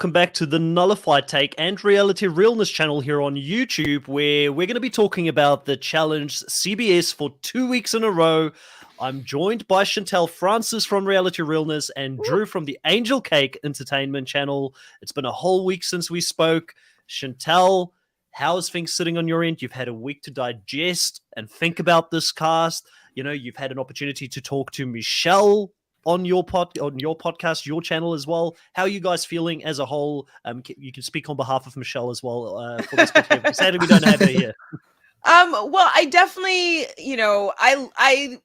welcome back to the Nullified Take and Reality Realness channel here on YouTube, where we're going to be talking about the challenge CBS for 2 weeks in a row. I'm joined by Chantel Francis from Reality Realness and Drew from the Angelcake Entertainment channel. It's been a whole week since we spoke. Chantel, how's things sitting on your end? You've had a week to digest and think about this cast. You know, you've had an opportunity to talk to Michelle on your podcast, your channel as well. How are you guys feeling as a whole? You can speak on behalf of Michelle as well for this particular. Sadly, we don't have her here. Well, I definitely, I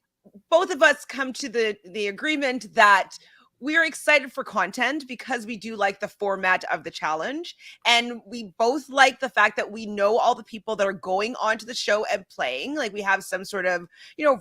both of us come to the agreement that we're excited for content because we do like the format of the challenge, and we both like the fact that we know all the people that are going onto the show and playing. Like, we have some sort of,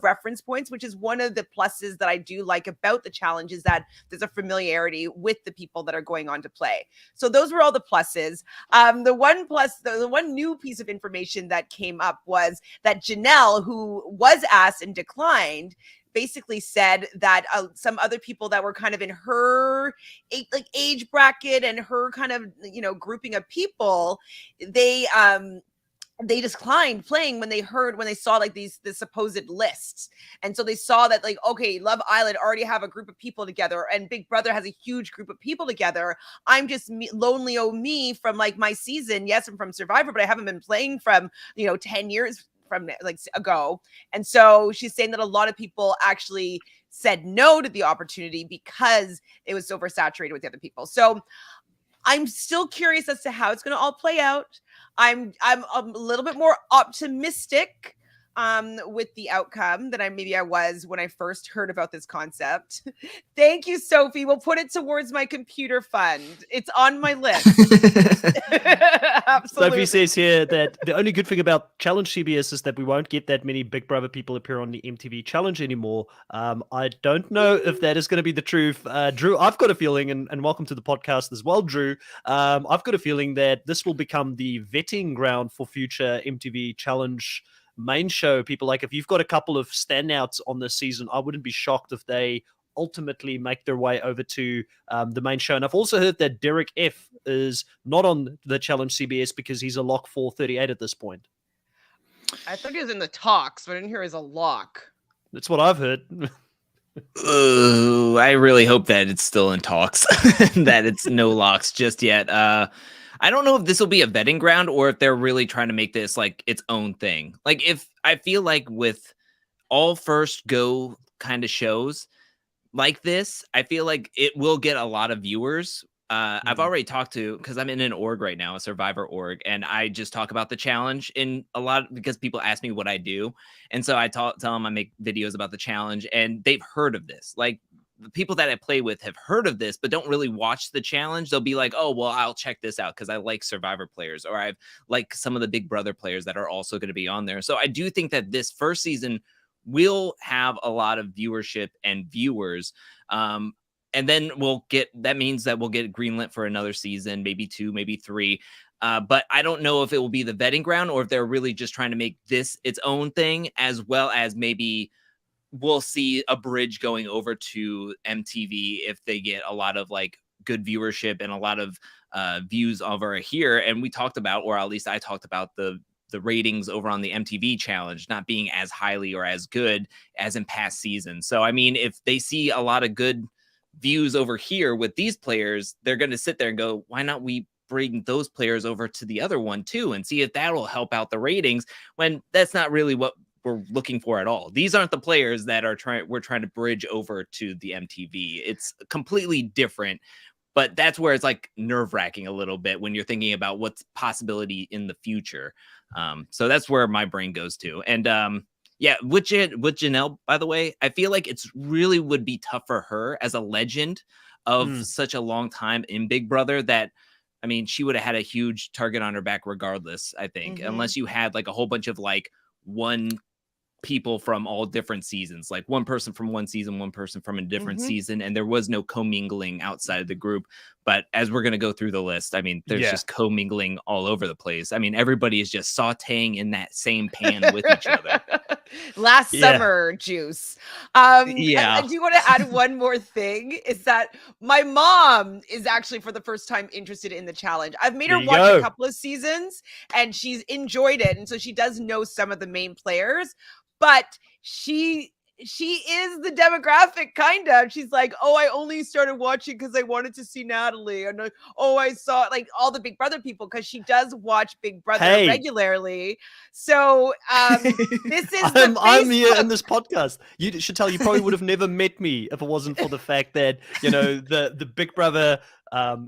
reference points, which is one of the pluses that I do like about the challenge, is that there's a familiarity with the people that are going on to play. So those were all the pluses. The one new piece of information that came up was that Janelle, who was asked and declined, basically said that some other people that were kind of in her age bracket and her kind of grouping of people, they declined playing when they saw like the supposed lists. And so they saw that, like, okay, Love Island already have a group of people together and Big Brother has a huge group of people together. I'm just lonely me from like my season. Yes, I'm from Survivor, but I haven't been playing from 10 years from ago. And so she's saying that a lot of people actually said no to the opportunity because it was so oversaturated with the other people. So I'm still curious as to how it's going to all play out. I'm a little bit more optimistic with the outcome than I was when I first heard about this concept. Thank you, Sophie. We'll put it towards my computer fund. It's on my list. Sophie Absolutely. says here that the only good thing about Challenge CBS is that we won't get that many Big Brother people appear on the MTV Challenge anymore. I don't know if that is going to be the truth. Drew, I've got a feeling, and welcome to the podcast as well, Drew. I've got a feeling that this will become the vetting ground for future MTV Challenge main show people. Like, if you've got a couple of standouts on this season, I wouldn't be shocked if they ultimately make their way over to the main show. And I've also heard that Derek F is not on the Challenge CBS because he's a lock 438 at this point. I thought he was in the talks, but I didn't hear he was a lock. That's what I've heard. I really hope that it's still in talks, that it's no locks just yet. I don't know if this will be a vetting ground or if they're really trying to make this like its own thing. Like, if I feel like with all first go kind of shows like this, I feel like it will get a lot of viewers. I've already talked to, because I'm in an org right now, a Survivor org, and I just talk about the challenge in a lot because people ask me what I do. And so I tell them I make videos about the challenge, and they've heard of this. Like, the people that I play with have heard of this, but don't really watch the challenge. They'll be like, oh, well, I'll check this out because I like Survivor players, or I've like some of the Big Brother players that are also going to be on there. So I do think that this first season will have a lot of viewership and viewers. And then that means that we'll get greenlit for another season, maybe 2, maybe 3. But I don't know if it will be the vetting ground or if they're really just trying to make this its own thing, as well as maybe we'll see a bridge going over to MTV if they get a lot of like good viewership and a lot of views over here. And we talked about, or at least I talked about, the ratings over on the MTV challenge not being as highly or as good as in past seasons. So, I mean, if they see a lot of good views over here with these players, they're going to sit there and go, why not we bring those players over to the other one too and see if that will help out the ratings, when that's not really what we're looking for at all. These aren't the players that we're trying to bridge over to the MTV. It's completely different, but that's where it's like nerve-wracking a little bit when you're thinking about what's possibility in the future. So that's where my brain goes to. And yeah, with Janelle, by the way, I feel like it's really would be tough for her as a legend of such a long time in Big Brother that, I mean, she would have had a huge target on her back regardless, I think, unless you had like a whole bunch of like people from all different seasons, like one person from one season, one person from a different season, and there was no commingling outside of the group. But as we're going to go through the list, I mean, there's just commingling all over the place. I mean, everybody is just sauteing in that same pan with each other. Last summer juice. I do want to add one more thing, is that my mom is actually for the first time interested in the challenge. I've made her watch a couple of seasons and she's enjoyed it. And so she does know some of the main players, but she is the demographic, kind of. She's like, oh, I only started watching because I wanted to see Natalie. And I saw like all the Big Brother people, because she does watch Big Brother regularly. So this is I'm here in this podcast. You Chantel, you probably would have never met me if it wasn't for the fact that, you know, the Big Brother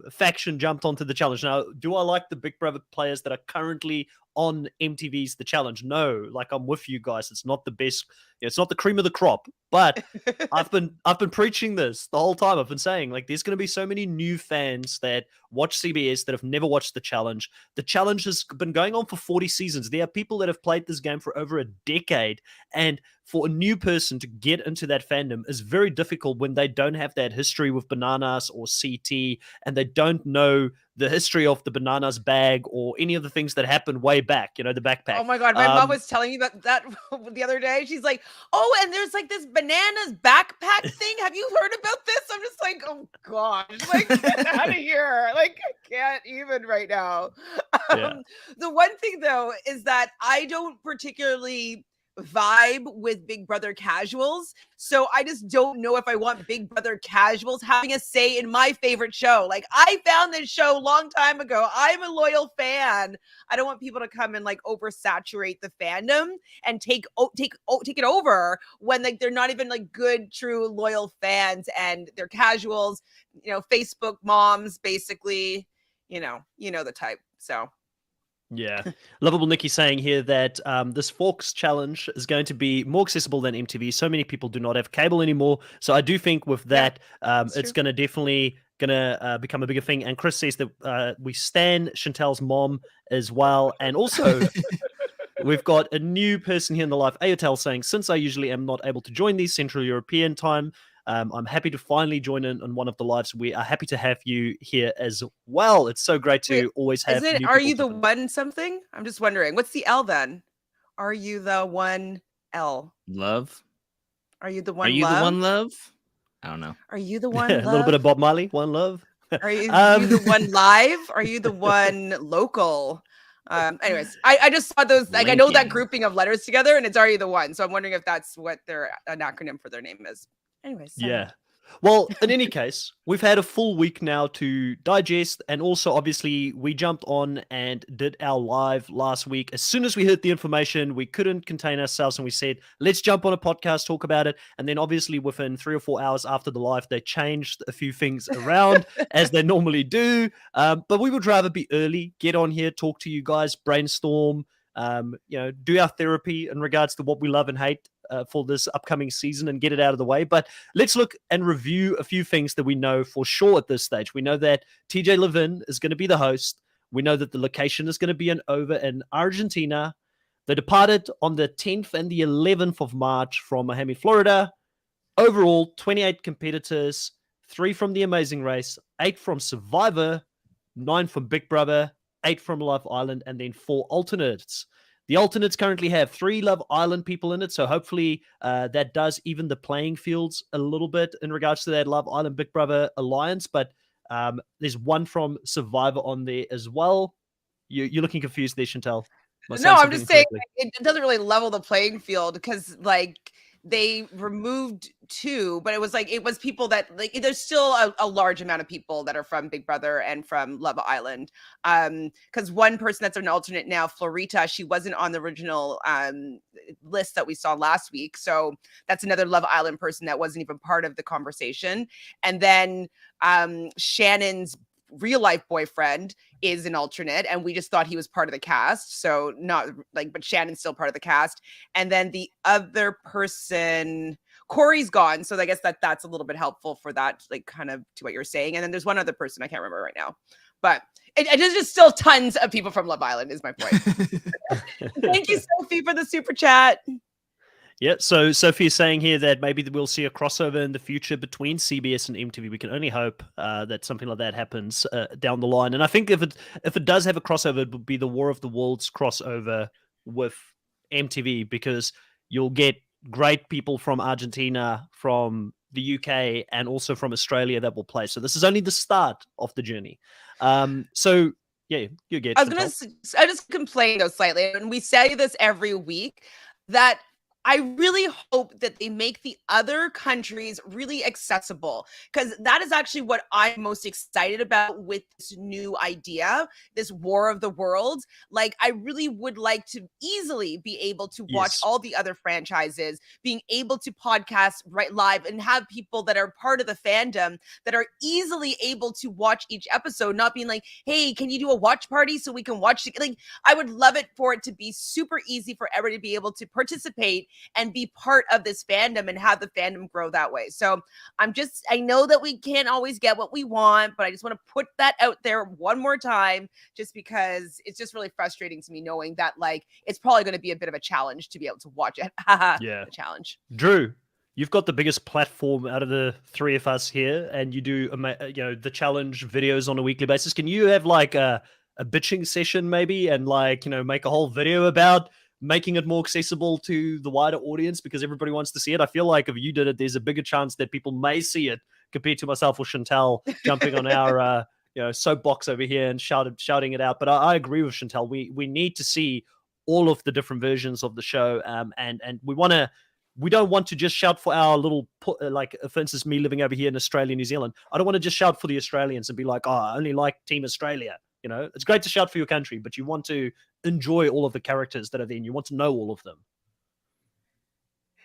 faction jumped onto the challenge. Now, do I like the Big Brother players that are currently on MTV's The Challenge? No, like, I'm with you guys. It's not the best. It's not the cream of the crop, but I've been preaching this the whole time. I've been saying, like, there's going to be so many new fans that watch CBS that have never watched The Challenge. The Challenge has been going on for 40 seasons. There are people that have played this game for over a decade, and for a new person to get into that fandom is very difficult when they don't have that history with Bananas or CT, and they don't know the history of the Bananas bag or any of the things that happened way back, you know, the backpack. Oh my God. My mom was telling me about that the other day. She's like, oh, and there's like this Bananas backpack thing. Have you heard about this? I'm just like, oh gosh, like, get out of here. Like, I can't even right now. The one thing though, is that I don't particularly vibe with Big Brother casuals. So I just don't know if I want Big Brother casuals having a say in my favorite show. Like, I found this show a long time ago. I'm a loyal fan. I don't want people to come and like oversaturate the fandom and take it over when like they're not even like good, true, loyal fans, and they're casuals, you know, Facebook moms, basically, you know the type. So yeah. Lovable Nikki saying here that this Forks challenge is going to be more accessible than MTV. So many people do not have cable anymore. So I do think with that, it's going to definitely become a bigger thing. And Chris says that we stan Chantel's mom as well. And also, we've got a new person here in the live, Ayotel, saying, since I usually am not able to join these Central European time, I'm happy to finally join in on one of the lives. We are happy to have you here as well. It's so great to always have. Are you the one something? I'm just wondering. What's the L then? Are you the one L? Love. Are you the one? Are you the one love? I don't know. Are you the one? A little bit of Bob Marley. One love. Are you the one live? Are you the one local? Anyways, I just saw those. Like, I know that grouping of letters together, and it's Are You the One? So I'm wondering if that's what an acronym for their name is. Anyways, yeah. Well, in any case, we've had a full week now to digest, and also obviously we jumped on and did our live last week. As soon as we heard the information, we couldn't contain ourselves, and we said, let's jump on a podcast, talk about it. And then obviously within 3 or 4 hours after the live, they changed a few things around as they normally do. But we would rather be early, get on here, talk to you guys, brainstorm, do our therapy in regards to what we love and hate for this upcoming season and get it out of the way. But let's look and review a few things that we know for sure at this stage. We know that TJ Levin is going to be the host. We know that the location is going to be over in Argentina. They departed on the 10th and the 11th of March from Miami, Florida. Overall, 28 competitors, 3 from The Amazing Race, 8 from Survivor, 9 from Big Brother, 8 from Love Island, and then 4 alternates. The alternates currently have 3 Love Island people in it, so hopefully that does even the playing fields a little bit in regards to that Love Island Big Brother alliance, but there's 1 from Survivor on there as well. You're looking confused there, Chantel. No, I'm just saying it doesn't really level the playing field, because like they removed 2, but it was people that, like, there's still a large amount of people that are from Big Brother and from Love Island. Because one person that's an alternate now, Florita, she wasn't on the original list that we saw last week. So that's another Love Island person that wasn't even part of the conversation. And then Shannon's real life boyfriend is an alternate, and we just thought he was part of the cast, so not like, but Shannon's still part of the cast. And then the other person, Corey's gone, so I guess that's a little bit helpful for that, like, kind of to what you're saying. And then there's one other person I can't remember right now, but there's just still tons of people from Love Island is my point. Thank you, Sophie, for the super chat. Yeah, so Sophie's saying here that maybe we'll see a crossover in the future between CBS and MTV. We can only hope that something like that happens down the line. And I think if it does have a crossover, it would be the War of the Worlds crossover with MTV, because you'll get great people from Argentina, from the UK, and also from Australia that will play. So this is only the start of the journey. So yeah, you get. I just complain though slightly, and we say this every week, that I really hope that they make the other countries really accessible, because that is actually what I'm most excited about with this new idea, this War of the Worlds. Like, I really would like to easily be able to watch Yes. all the other franchises, being able to podcast right live and have people that are part of the fandom that are easily able to watch each episode, not being like, hey, can you do a watch party so we can watch it? Like, I would love it for it to be super easy for everybody to be able to participate and be part of this fandom and have the fandom grow that way. So I know that we can't always get what we want, but I just want to put that out there one more time, just because it's just really frustrating to me knowing that, like, it's probably going to be a bit of a challenge to be able to watch it. Yeah. The challenge. Drew, you've got the biggest platform out of the three of us here, and you do, the challenge videos on a weekly basis. Can you have like a bitching session maybe, and like, make a whole video about making it more accessible to the wider audience, because everybody wants to see it? I feel like if you did it, there's a bigger chance that people may see it compared to myself or Chantel jumping on our soapbox over here and shouting it out. But I agree with Chantel. We need to see all of the different versions of the show, and we don't want to just shout for our little, like, for instance, me living over here in Australia, New Zealand. I don't want to just shout for the Australians and be like, oh, I only like Team Australia. It's great to shout for your country, but you want to enjoy all of the characters that are there, and you want to know all of them.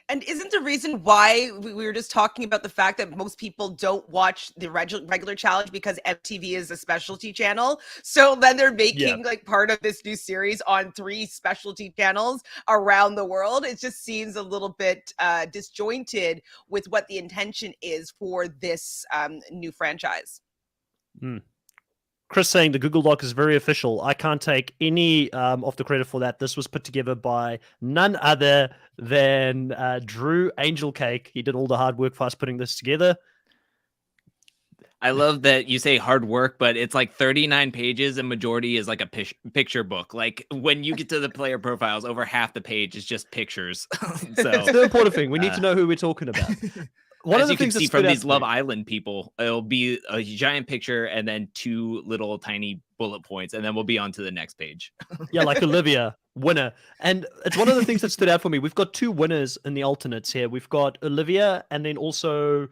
And isn't the reason why we were just talking about the fact that most people don't watch the regular challenge because MTV is a specialty channel? So then they're making like part of this new series on 3 specialty channels around the world. It just seems a little bit disjointed with what the intention is for this new franchise. Chris saying the Google Doc is very official. I can't take any of the credit for that. This was put together by none other than Drew Angelcake. He did all the hard work for us putting this together. I love that you say hard work, but it's like 39 pages and majority is like a picture book. Like, when you get to the player profiles, over half the page is just pictures. So it's the important thing. We need to know who we're talking about. One of the things you can see from these Love Island people, it'll be a giant picture and then 2 little tiny bullet points, and then we'll be on to the next page. Yeah, like Olivia, winner. And it's one of the things that stood out for me. We've got 2 winners in the alternates here. We've got Olivia and then also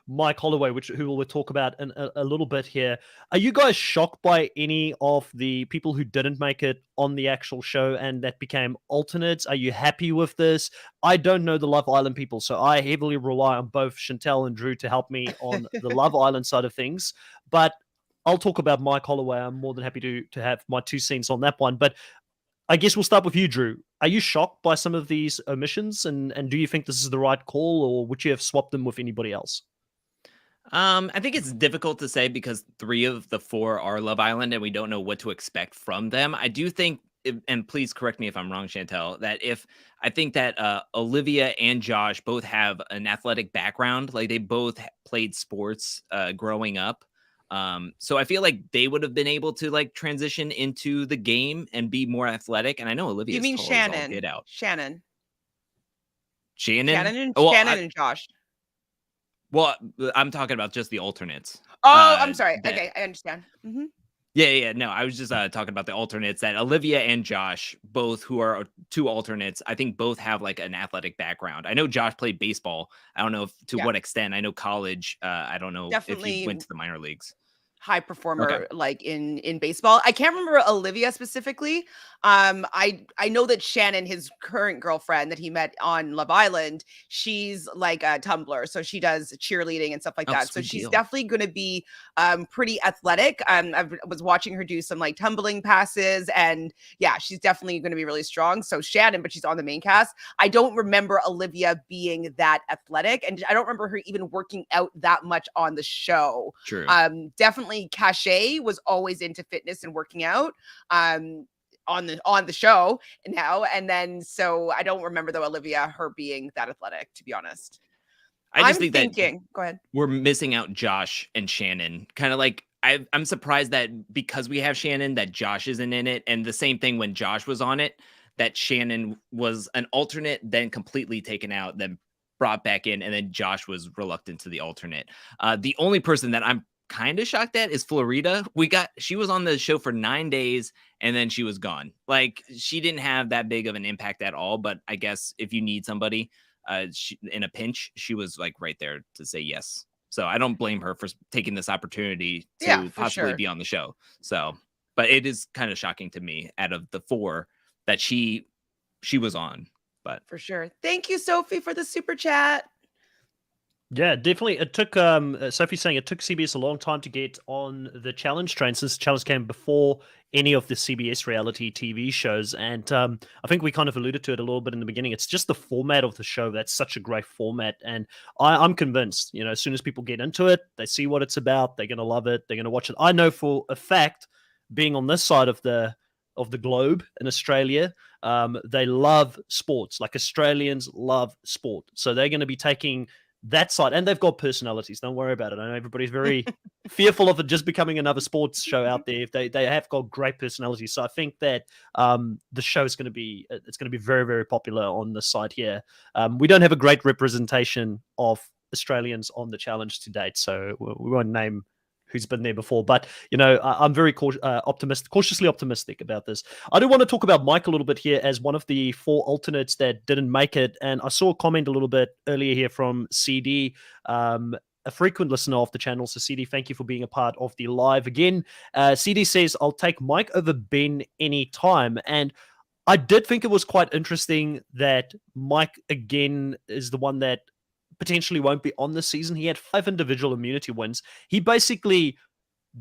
Mike Holloway, who we'll talk about in a little bit here. Are you guys shocked by any of the people who didn't make it on the actual show and that became alternates? Are you happy with this? I don't know the Love Island people, so I heavily rely on both Chantel and Drew to help me on the Love Island side of things. But I'll talk about Mike Holloway. I'm more than happy to have my 2 cents on that one. But I guess we'll start with you, Drew. Are you shocked by some of these omissions, and do you think this is the right call, or would you have swapped them with anybody else? I think it's difficult to say because 3 of the 4 are Love Island and we don't know what to expect from them. I do think, and please correct me if I'm wrong, Chantel, that I think that Olivia and Josh both have an athletic background. Like, they both played sports growing up. So I feel like they would have been able to like transition into the game and be more athletic. And I know Olivia. You mean Shannon? Shannon and Josh. Well, I'm talking about just the alternates. Oh, I'm sorry. Okay, I understand. Mm-hmm. Yeah. No, I was just talking about the alternates, that Olivia and Josh, both who are 2 alternates, I think both have like an athletic background. I know Josh played baseball. I don't know what extent. I know college. I don't know if he went to the minor leagues. High performer, like in baseball. I can't remember Olivia specifically. I know that Shannon, his current girlfriend that he met on Love Island, she's like a tumbler, so she does cheerleading and stuff like that. So she's definitely going to be pretty athletic. I was watching her do some like tumbling passes, and yeah, she's definitely going to be really strong. So Shannon, but she's on the main cast. I don't remember Olivia being that athletic, and I don't remember her even working out that much on the show. True. Definitely Cachet was always into fitness and working out. on the show now. And then so I don't remember though her being that athletic, to be honest. I just think that go ahead. We're missing out Josh and Shannon. Kind of like I'm surprised that because we have Shannon, that Josh isn't in it. And the same thing when Josh was on it, that Shannon was an alternate, then completely taken out, then brought back in, and then Josh was reluctant to the alternate. The only person that I'm kind of shocked at is Florida. She was on the show for 9 days and then she was gone. Like, she didn't have that big of an impact at all. But I guess if you need somebody in a pinch, she was like right there to say yes. So I don't blame her for taking this opportunity to possibly be on the show. So, but it is kind of shocking to me out of the 4 that she was on. But for sure. Thank you, Sophie, for the super chat. Yeah, definitely. It took Sophie's saying it took CBS a long time to get on the challenge train, since the challenge came before any of the CBS reality TV shows. And I think we kind of alluded to it a little bit in the beginning. It's just the format of the show that's such a great format. And I'm convinced, as soon as people get into it, they see what it's about, they're going to love it, they're going to watch it. I know for a fact, being on this side of the globe in Australia, they love sports. Like, Australians love sport. So they're going to be taking that side, and they've got personalities. Don't worry about it. I know everybody's very fearful of it just becoming another sports show out there. If they have got great personalities, so I think that the show is going to be very, very popular on this side here. We don't have a great representation of Australians on the challenge to date, so we won't name who's been there before. But, I'm very cautiously optimistic about this. I do want to talk about Mike a little bit here as one of the 4 alternates that didn't make it. And I saw a comment a little bit earlier here from CD, a frequent listener of the channel. So CD, thank you for being a part of the live again. CD says, I'll take Mike over Ben any time. And I did think it was quite interesting that Mike, again, is the one that potentially won't be on this season. He had 5 individual immunity wins. He basically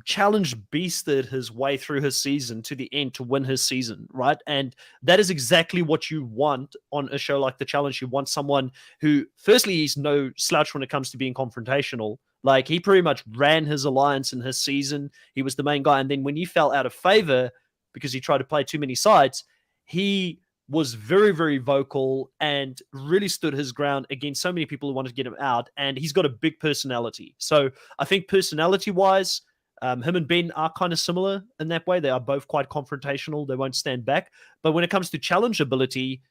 beasted his way through his season to the end to win his season, right? And that is exactly what you want on a show like The Challenge. You want someone who, firstly, he's no slouch when it comes to being confrontational. Like, he pretty much ran his alliance in his season. He was the main guy. And then when he fell out of favor because he tried to play too many sides, he was very, very vocal and really stood his ground against so many people who wanted to get him out. And he's got a big personality. So I think personality-wise, him and Ben are kind of similar in that way. They are both quite confrontational. They won't stand back. But when it comes to challenge ability,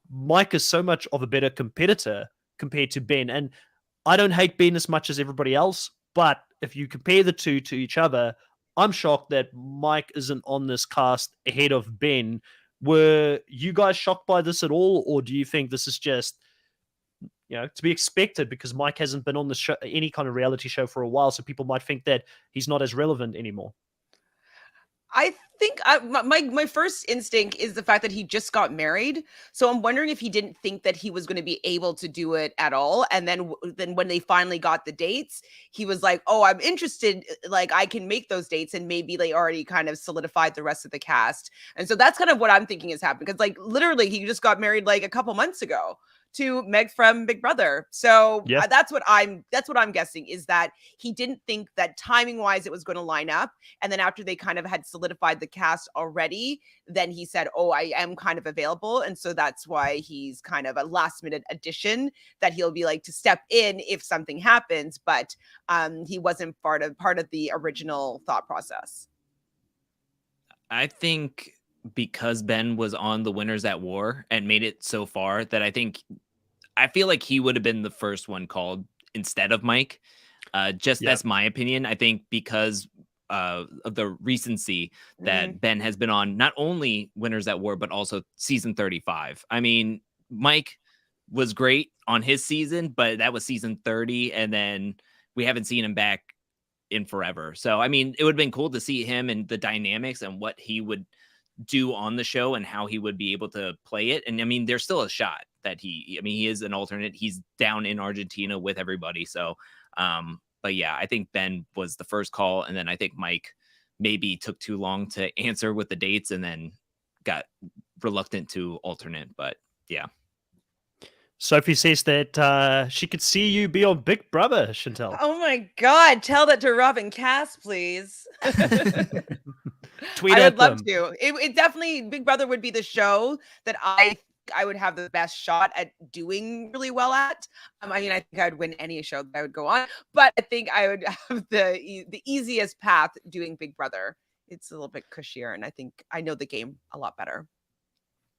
Mike is so much of a better competitor compared to Ben. And I don't hate Ben as much as everybody else, but if you compare the two to each other, I'm shocked that Mike isn't on this cast ahead of Ben. Were you guys shocked by this at all, or do you think this is just, to be expected because Mike hasn't been on the show, any kind of reality show, for a while, so people might think that he's not as relevant anymore? I think my first instinct is the fact that he just got married. So I'm wondering if he didn't think that he was going to be able to do it at all. And then when they finally got the dates, he was like, oh, I'm interested. Like, I can make those dates. And maybe they already kind of solidified the rest of the cast. And so that's kind of what I'm thinking is happening. Because, like, literally, he just got married like a couple months ago to Meg from Big Brother. So that's what I'm guessing, is that he didn't think that timing wise it was going to line up. And then after they kind of had solidified the cast already, then he said, oh, I am kind of available. And so that's why he's kind of a last minute addition that he'll be like to step in if something happens. But he wasn't part of the original thought process. I think because Ben was on the Winners at War and made it so far, that I feel like he would have been the first one called instead of Mike. That's my opinion. I think because of the recency that Ben has been on, not only Winners at War, but also season 35. I mean, Mike was great on his season, but that was season 30. And then we haven't seen him back in forever. So, I mean, it would have been cool to see him and the dynamics and what he would do on the show and how he would be able to play it. And I mean, there's still a shot that he is an alternate. He's down in Argentina with everybody. So, but yeah, I think Ben was the first call. And then I think Mike maybe took too long to answer with the dates and then got reluctant to alternate. But yeah. Sophie says that she could see you be on Big Brother, Chantel. Oh my God. Tell that to Robin Cass, please. Tweet I at would love them. to. It definitely Big Brother would be the show that I would have the best shot at doing really well at. I mean, I think I'd win any show that I would go on, but I think I would have the easiest path doing Big Brother. It's a little bit cushier, and I think I know the game a lot better.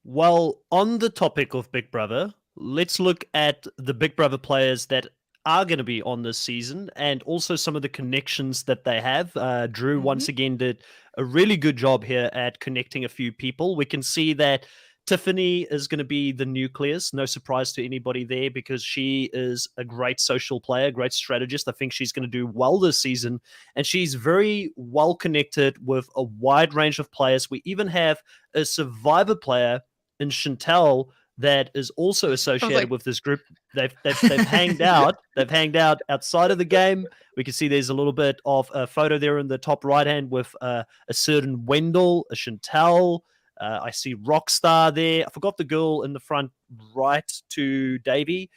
Well, on the topic of Big Brother, let's look at the Big Brother players that are going to be on this season and also some of the connections that they have. Drew, once again, did a really good job here at connecting a few people. We can see that Tiffany is going to be the nucleus. No surprise to anybody there because she is a great social player, great strategist. I think she's going to do well this season. And she's very well connected with a wide range of players. We even have a survivor player in Chantel that is also associated with this group. They've hanged out. They've hanged out outside of the game. We can see there's a little bit of a photo there in the top right hand with a certain Wendell, a Chantel. I see Rockstar there. I forgot the girl in the front right to Davey,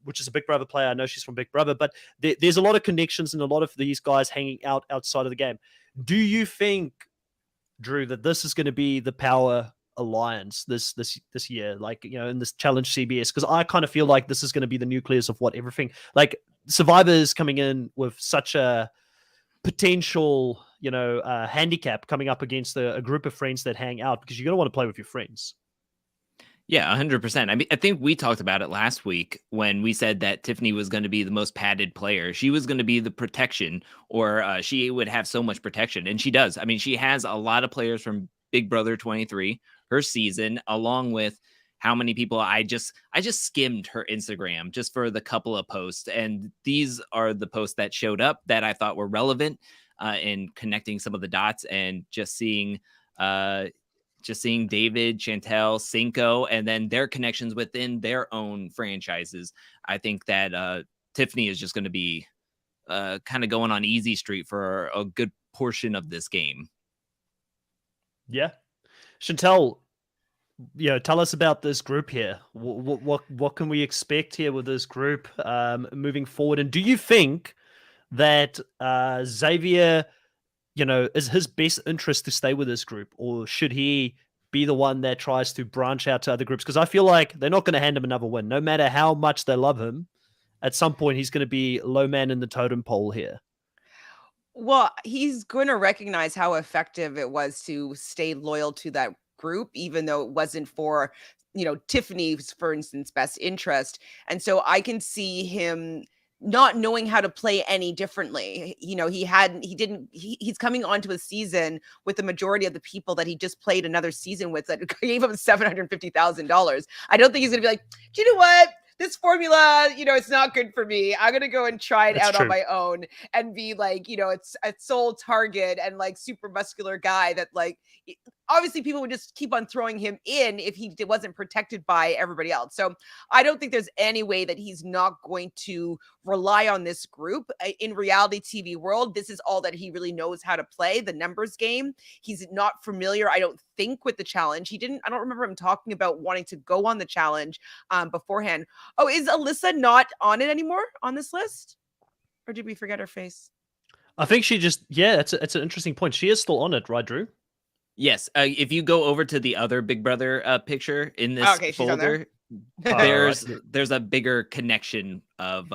which is a Big Brother player. I know she's from Big Brother, but there's a lot of connections and a lot of these guys hanging out outside of the game. Do you think, Drew, that this is going to be the power alliance this year, like, you know, in this challenge CBS? Because I kind of feel like this is going to be the nucleus of what everything, like, Survivor is coming in with such a potential, you know, handicap coming up against a group of friends that hang out, because you're going to want to play with your friends. Yeah, 100%. I mean, I think we talked about it last week when we said that Tiffany was going to be the most padded player. She was going to be the protection, or she would have so much protection. And she does. I mean, she has a lot of players from Big Brother 23, her season, along with how many people I just skimmed her Instagram just for the couple of posts. And these are the posts that showed up that I thought were relevant in connecting some of the dots, and just seeing David, Chantel, Cinco, and then their connections within their own franchises. I think that Tiffany is just going to be kind of going on easy street for a good portion of this game. Yeah. Chantel, you know, tell us about this group here. What can we expect here with this group moving forward? And do you think that Xavier, you know, is his best interest to stay with this group, or should he be the one that tries to branch out to other groups? Because I feel like they're not going to hand him another win, no matter how much they love him. At some point, he's going to be low man in the totem pole here. Well, he's going to recognize how effective it was to stay loyal to that group, even though it wasn't for, you know, Tiffany's, for instance, best interest. And so I can see him not knowing how to play any differently. You know, he's coming onto a season with the majority of the people that he just played another season with that gave him $750,000. I don't think he's going to be like, do you know what? This formula, you know, it's not good for me. I'm going to go and try it out on my own and be like, you know, it's a sole target and like super muscular guy that, like, obviously people would just keep on throwing him in if he wasn't protected by everybody else. So I don't think there's any way that he's not going to rely on this group. In reality TV world, this is all that he really knows how to play, the numbers game. He's not familiar, I don't think, with the challenge. I don't remember him talking about wanting to go on the challenge beforehand. Oh, is Alyssa not on it anymore on this list? Or did we forget her face? I think she just, yeah, it's an interesting point. She is still on it, right, Drew? Yes. If you go over to the other Big Brother picture in this folder, there's a bigger connection of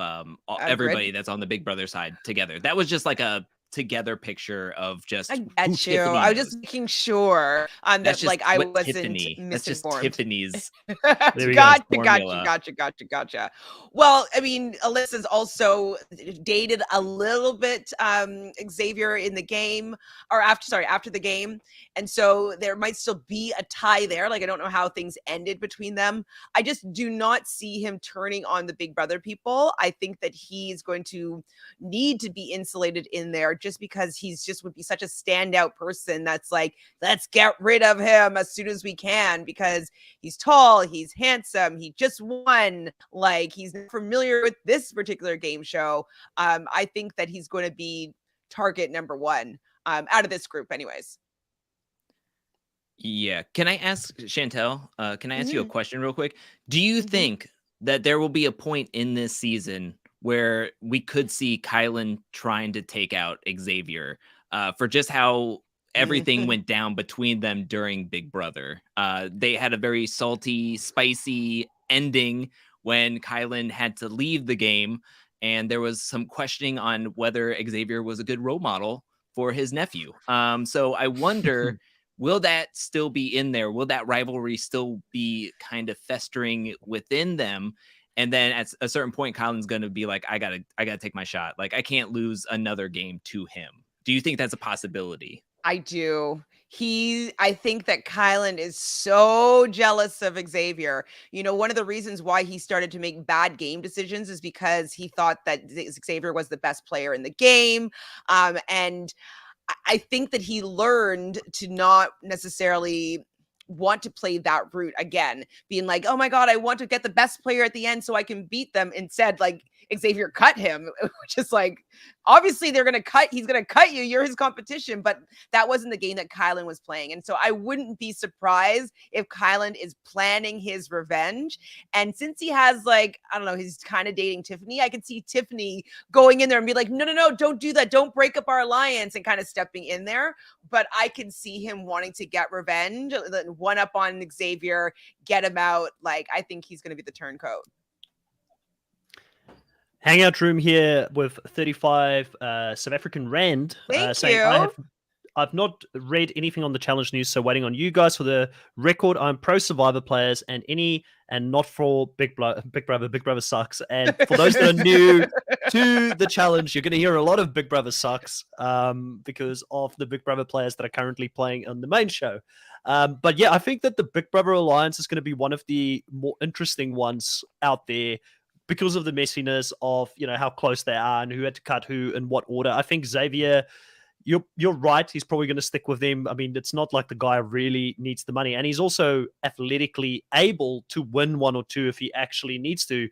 everybody that's on the Big Brother side together. That was just like a together picture of just I get you. I was just making sure that, like, I wasn't misinformed. That's just Tiffany's. Gotcha. Well, I mean, Alyssa's also dated a little bit Xavier in the game, or after the game, and so there might still be a tie there. Like, I don't know how things ended between them. I just do not see him turning on the Big Brother people. I think that he's going to need to be insulated in there, just because he's just would be such a standout person that's like, let's get rid of him as soon as we can, because he's tall, he's handsome, he just won, like, he's familiar with this particular game show. I think that he's going to be target number one out of this group anyways. Yeah. Can I ask Chantel, can I ask you a question real quick? Do you think that there will be a point in this season where we could see Kyland trying to take out Xavier for just how everything went down between them during Big Brother. They had a very salty, spicy ending when Kyland had to leave the game, and there was some questioning on whether Xavier was a good role model for his nephew. So I wonder, will that still be in there? Will that rivalry still be kind of festering within them? And then at a certain point, Kyland's going to be like, I gotta take my shot. Like, I can't lose another game to him. Do you think that's a possibility? I do. I think that Kyland is so jealous of Xavier. You know, one of the reasons why he started to make bad game decisions is because he thought that Xavier was the best player in the game. And I think that he learned to not necessarily want to play that route again, being like, oh my God, I want to get the best player at the end so I can beat them. Instead, like, Xavier cut him, which is like, obviously he's going to cut you. You're his competition, but that wasn't the game that Kyland was playing. And so I wouldn't be surprised if Kyland is planning his revenge. And since he has, like, I don't know, he's kind of dating Tiffany, I could see Tiffany going in there and be like, no, don't do that. Don't break up our alliance, and kind of stepping in there. But I can see him wanting to get revenge, one up on Xavier, get him out. Like, I think he's going to be the turncoat. Hangout room here with 35 South African Rand saying, I've not read anything on the challenge news, so waiting on you guys. For the record, I'm pro Survivor players and not for Big Brother. Big Brother sucks. And for those that are new to the challenge, you're going to hear a lot of Big Brother sucks because of the Big Brother players that are currently playing on the main show. But yeah, I think that the Big Brother Alliance is going to be one of the more interesting ones out there, because of the messiness of, you know, how close they are and who had to cut who in what order. I think Xavier, you're right. He's probably going to stick with them. I mean, it's not like the guy really needs the money. And he's also athletically able to win one or two if he actually needs to.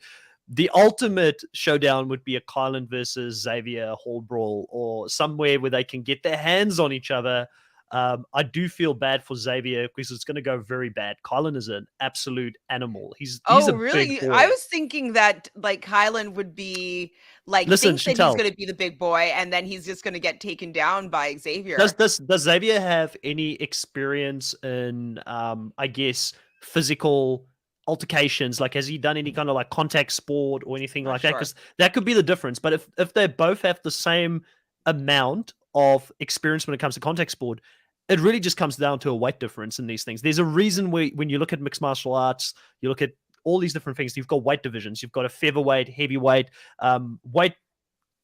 The ultimate showdown would be a Kyland versus Xavier Hall Brawl, or somewhere where they can get their hands on each other. I do feel bad for Xavier because it's going to go very bad. Kyland is an absolute animal. He's a really? big boy. I was thinking that, like, Kyland would be like, listen, thinks that he's going to be the big boy, and then he's just going to get taken down by Xavier. Does Xavier have any experience in, I guess, physical altercations? Like, has he done any kind of like contact sport or anything like that? Because that could be the difference. But if they both have the same amount of experience when it comes to contact sport, it really just comes down to a weight difference in these things. There's a reason when you look at mixed martial arts, you look at all these different things. You've got weight divisions. You've got a featherweight, heavyweight, weight,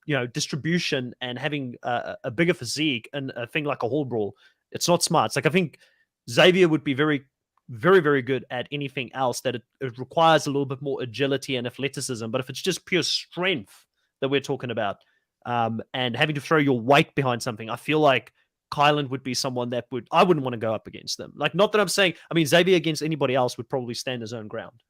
you know, distribution, and having a bigger physique and a thing like a hall brawl. It's not smart. It's like, I think Xavier would be very, very, very good at anything else that it requires a little bit more agility and athleticism. But if it's just pure strength that we're talking about, and having to throw your weight behind something, I feel like Kyland would be someone that I wouldn't want to go up against them. Like, not that I'm saying, I mean, Xavier against anybody else would probably stand his own ground.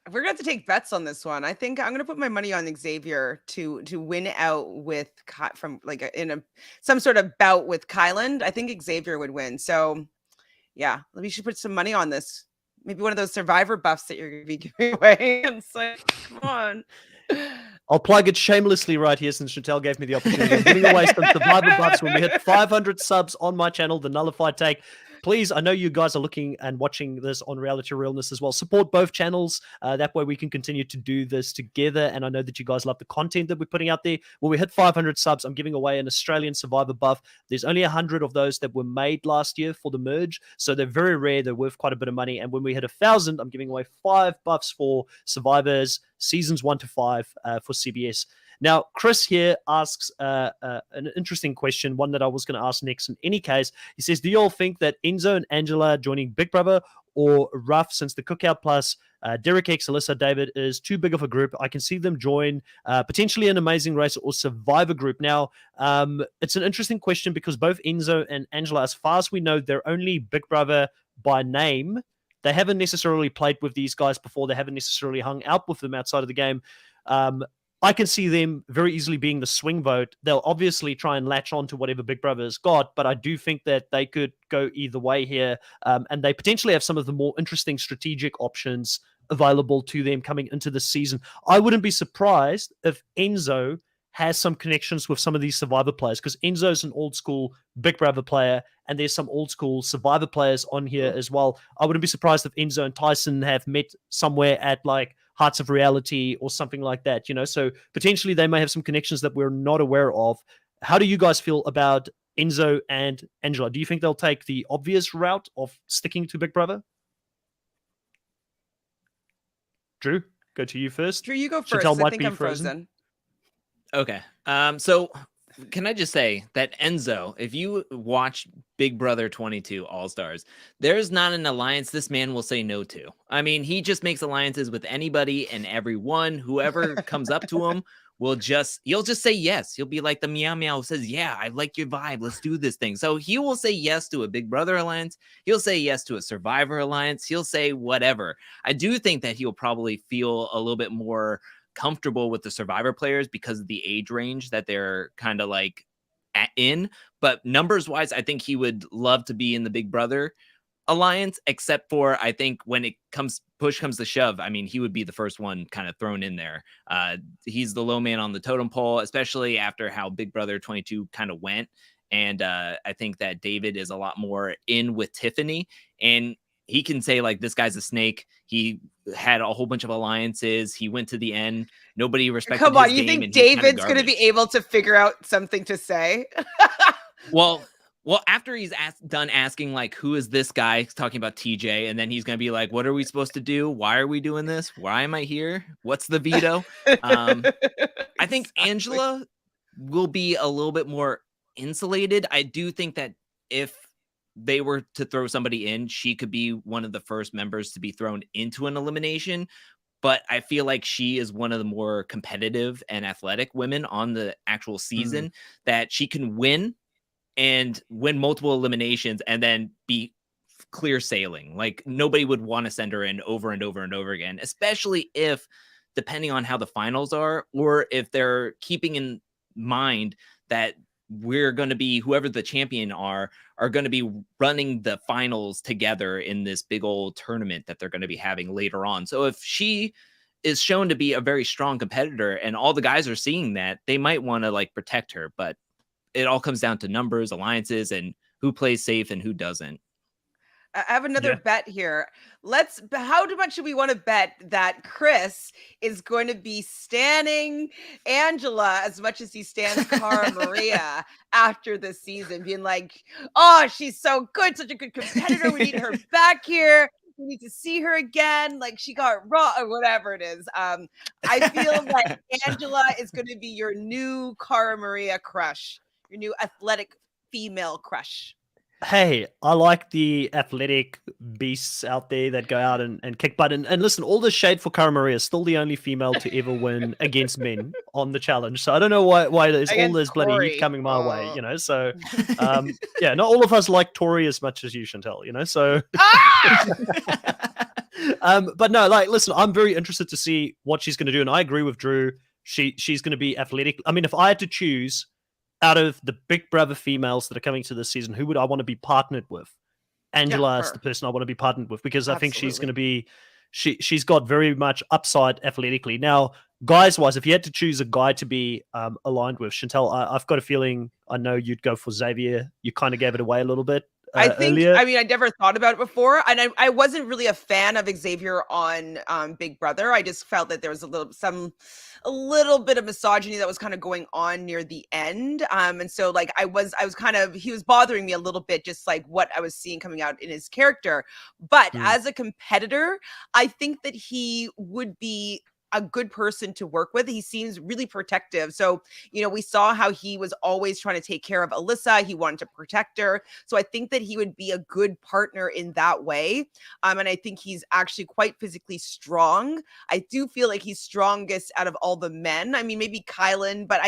We're going to have to take bets on this one. I think I'm going to put my money on Xavier to win out with from like some sort of bout with Kyland. I think Xavier would win. So yeah, we should put some money on this. Maybe one of those Survivor buffs that you're going to be giving away. And so, come on. I'll plug it shamelessly right here since Chantel gave me the opportunity. I'm giving away some Survivor buffs when we hit 500 subs on my channel, The Nullified Take. Please, I know you guys are looking and watching this on Reality Realness as well. Support both channels. That way we can continue to do this together. And I know that you guys love the content that we're putting out there. When we hit 500 subs, I'm giving away an Australian Survivor buff. There's only 100 of those that were made last year for the merge. So they're very rare. They're worth quite a bit of money. And when we hit 1,000, I'm giving away 5 buffs for Survivors seasons 1 to 5 for CBS. Now, Chris here asks an interesting question, one that I was going to ask next in any case. He says, do you all think that Enzo and Angela joining Big Brother or Ruff, since the Cookout Plus, Derek X, Alyssa, David, is too big of a group? I can see them join potentially an Amazing Race or Survivor group. Now, it's an interesting question because both Enzo and Angela, as far as we know, they're only Big Brother by name. They haven't necessarily played with these guys before. They haven't necessarily hung out with them outside of the game. I can see them very easily being the swing vote. They'll obviously try and latch on to whatever Big Brother has got, but I do think that they could go either way here. And they potentially have some of the more interesting strategic options available to them coming into the season. I wouldn't be surprised if Enzo has some connections with some of these Survivor players, because Enzo's an old school Big Brother player, and there's some old school Survivor players on here as well. I wouldn't be surprised if Enzo and Tyson have met somewhere at like Hearts of Reality or something like that, so potentially they may have some connections that we're not aware of. How do you guys feel about Enzo and Angela? Do you think they'll take the obvious route of sticking to Big Brother? Drew, go to you first. Drew, you go first. Chantel I might think be I'm frozen. Okay. So can I just say that Enzo, if you watch Big Brother 22 All-Stars, there's not an alliance this man will say no to. I mean, he just makes alliances with anybody and everyone. Whoever comes up to him he'll just say yes. He'll be like the meow meow who says, yeah, I like your vibe. Let's do this thing. So he will say yes to a Big Brother alliance. He'll say yes to a Survivor alliance. He'll say whatever. I do think that he'll probably feel a little bit more comfortable with the Survivor players because of the age range that they're kind of like in. But numbers wise, I think he would love to be in the Big Brother alliance, except for I think when push comes to shove, I mean, he would be the first one kind of thrown in there. He's the low man on the totem pole, especially after how Big Brother 22 kind of went. And I think that David is a lot more in with Tiffany, and he can say like, this guy's a snake. He had a whole bunch of alliances. He went to the end. Nobody respected his game. Come on, you think David's going to be able to figure out something to say? Well, after he's done asking, like, who is this guy? He's talking about TJ, and then he's going to be like, what are we supposed to do? Why are we doing this? Why am I here? What's the veto? I think Angela will be a little bit more insulated. I do think that if they were to throw somebody in, she could be one of the first members to be thrown into an elimination. But I feel like she is one of the more competitive and athletic women on the actual season, that she can win multiple eliminations and then be clear sailing. Like, nobody would want to send her in over and over and over again, especially if, depending on how the finals are, or if they're keeping in mind that we're going to be, whoever the champion are going to be running the finals together in this big old tournament that they're going to be having later on. So if she is shown to be a very strong competitor and all the guys are seeing that, they might want to like protect her. But it all comes down to numbers, alliances, and who plays safe and who doesn't. I have another bet here. How much do we want to bet that Chris is going to be standing Angela as much as he stands Cara Maria after this season, being like, oh, she's so good, such a good competitor. We need her back here. We need to see her again. Like, she got raw or whatever it is. I feel like Angela is going to be your new Cara Maria crush, your new athletic female crush. Hey, I like the athletic beasts out there that go out and kick butt. And listen, all this shade for Cara Maria is still the only female to ever win against men on the challenge. So I don't know why there's all this bloody heat coming my way, So, yeah, not all of us like Tori as much as you, Chantel, So... but no, like, listen, I'm very interested to see what she's going to do. And I agree with Drew. She's going to be athletic. I mean, if I had to choose out of the Big Brother females that are coming to this season, who would I want to be partnered with? Angela is the person I want to be partnered with, because I think she's going to be, she's got very much upside athletically. Now, guys-wise, if you had to choose a guy to be aligned with, Chantel, I've got a feeling I know you'd go for Xavier. You kind of gave it away a little bit. Earlier. I mean, I never thought about it before, and I wasn't really a fan of Xavier on Big Brother. I just felt that there was a little bit of misogyny that was kind of going on near the end, and so like I was kind of, he was bothering me a little bit, just like what I was seeing coming out in his character. But as a competitor, I think that he would be a good person to work with. He seems really protective. So, we saw how he was always trying to take care of Alyssa. He wanted to protect her. So I think that he would be a good partner in that way. And I think he's actually quite physically strong. I do feel like he's strongest out of all the men. I mean, maybe Kyland, but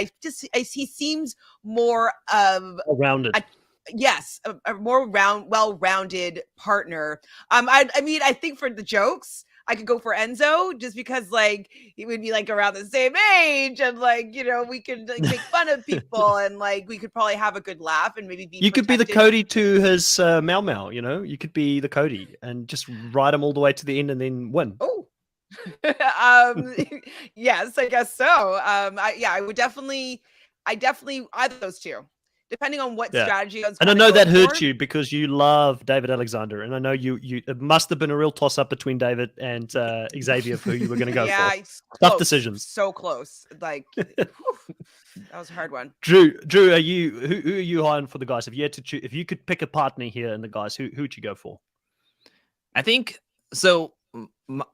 he seems more of rounded. A more well-rounded partner. I mean, I think for the jokes, I could go for Enzo, just because like he would be like around the same age, and like, we could like make fun of people, and like we could probably have a good laugh, and maybe be you could be the Cody to his Mau Mau, you could be the Cody and just ride him all the way to the end and then win. Oh, Yes, I guess so. I would definitely, either of those two, depending on what Yeah. strategy I was And I kind of know that going hurt for. you because you love David Alexander, and I know you it must have been a real toss up between David and Xavier for who you were going to go Yeah, for. it's Tough close, decisions. so close. Like, whew, that was a hard one. Drew, are you who are you hiring for the guys? If you had to choose, if you could pick a partner here in the guys, who would you go for? I think so.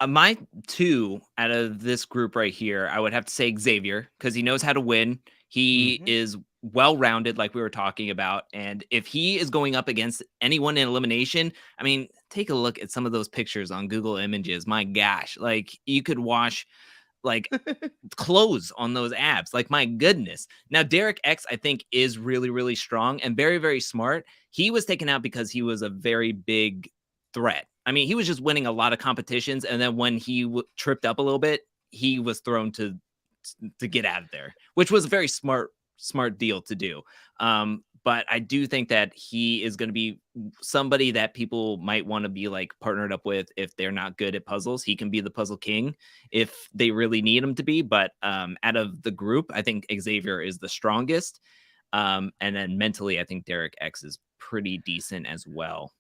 My two out of this group right here, I would have to say Xavier, because he knows how to win. He is well-rounded, like we were talking about. And if he is going up against anyone in elimination, I mean, take a look at some of those pictures on Google Images. My gosh, like you could wash like clothes on those abs. Like, my goodness. Now, Derek X, I think, is really, really strong and very, very smart. He was taken out because he was a very big threat. I mean, he was just winning a lot of competitions, and then when he tripped up a little bit, he was thrown to get out of there, which was a very smart deal to do. But I do think that he is going to be somebody that people might want to be like partnered up with if they're not good at puzzles. He can be the puzzle king if they really need him to be. But out of the group, I think Xavier is the strongest. And then mentally, I think Derek X is pretty decent as well.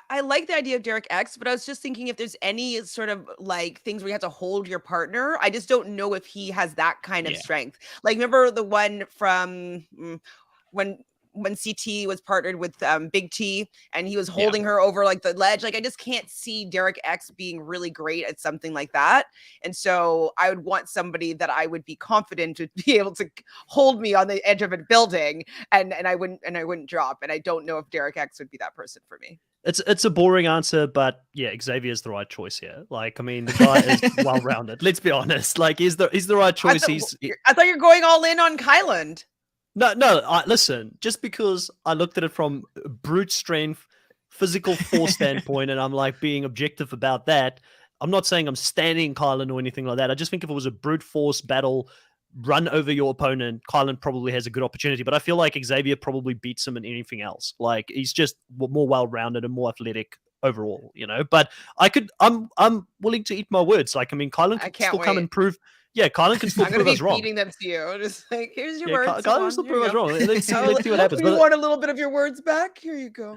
I like the idea of Derek X, but I was just thinking if there's any sort of like things where you have to hold your partner. I just don't know if he has that kind of strength. Like, remember the one from when CT was partnered with Big T and he was holding her over like the ledge. Like, I just can't see Derek X being really great at something like that. And so I would want somebody that I would be confident to be able to hold me on the edge of a building and I wouldn't drop. And I don't know if Derek X would be that person for me. It's a boring answer, but yeah, Xavier is the right choice here. Like, I mean, the guy is well-rounded. Let's be honest. Like, he's the right choice. I thought you're going all in on Kyland. No. Listen, just because I looked at it from brute strength, physical force standpoint, and I'm like being objective about that, I'm not saying I'm standing Kyland or anything like that. I just think if it was a brute force battle, run over your opponent, Kyland probably has a good opportunity. But I feel like Xavier probably beats him in anything else. Like, he's just more well-rounded and more athletic overall, you know. But I'm willing to eat my words. Like, I mean, Kyland can still come and prove. Yeah, Kyland can still prove us wrong. I'm going to be feeding them to you. Just like, here's your words. Kyland can still prove us wrong. Let's see what happens. You want a little bit of your words back? Here you go.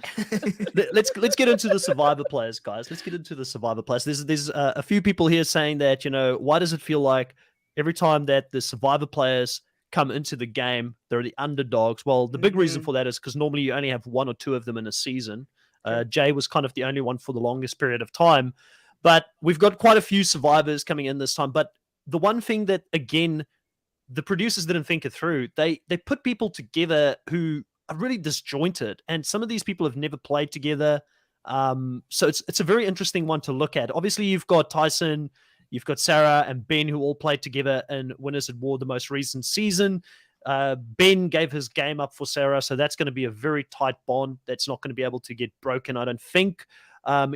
Let's get into the survivor players, guys. Let's get into the survivor players. There's a few people here saying that, you know, why does it feel like every time that the survivor players come into the game, they're the underdogs? Well, the big reason for that is because normally you only have one or two of them in a season. Jay was kind of the only one for the longest period of time. But we've got quite a few survivors coming in this time. But the one thing that, again, the producers didn't think it through, they put people together who are really disjointed. And some of these people have never played together. So it's a very interesting one to look at. Obviously, you've got Tyson, you've got Sarah and Ben, who all played together in Winners at War, the most recent season. Ben gave his game up for Sarah, so that's going to be a very tight bond that's not going to be able to get broken, I don't think.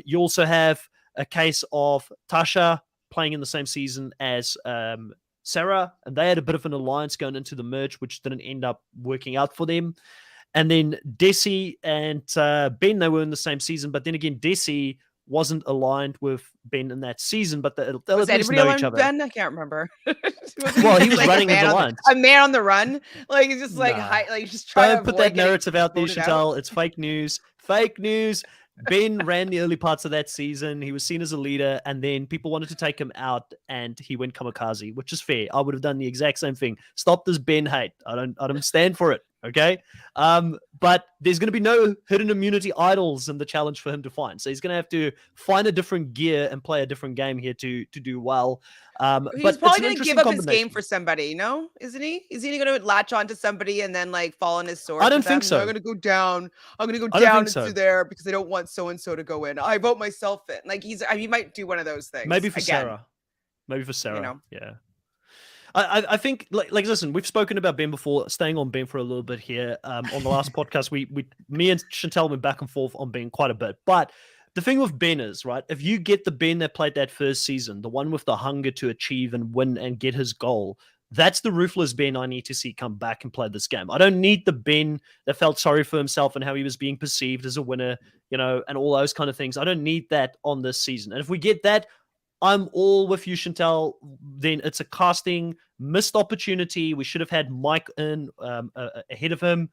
You also have a case of Tasha playing in the same season as Sarah, and they had a bit of an alliance going into the merge, which didn't end up working out for them. And then Desi and Ben, they were in the same season, but then again, Desi wasn't aligned with Ben in that season, but they'll at least know each other. Ben? I can't remember. Well, he was like running his alliance. A man on the run, like he's just like just trying to put that narrative out there, Chantal. It's fake news. Fake news. Ben ran the early parts of that season. He was seen as a leader, and then people wanted to take him out, and he went kamikaze, which is fair. I would have done the exact same thing. Stop this Ben hate. I don't stand for it. Okay. But there's going to be no hidden immunity idols in the challenge for him to find. So he's going to have to find a different gear and play a different game here to do well. He's probably going to give up his game for somebody, no? Isn't he? Is he going to latch on to somebody and then like fall on his sword? I don't think so. I'm going to go down. I'm going to go down into there because I don't want so-and-so to go in. I vote myself in. Like he might do one of those things. Maybe for Sarah. You know? Yeah. I think, like, listen, we've spoken about Ben before, staying on Ben for a little bit here. On the last podcast, me and Chantal went back and forth on Ben quite a bit. But the thing with Ben is, right, if you get the Ben that played that first season, the one with the hunger to achieve and win and get his goal, that's the ruthless Ben I need to see come back and play this game. I don't need the Ben that felt sorry for himself and how he was being perceived as a winner, you know, and all those kind of things. I don't need that on this season. And if we get that, I'm all with you, Chantel. Then it's a casting missed opportunity. We should have had Mike in ahead of him.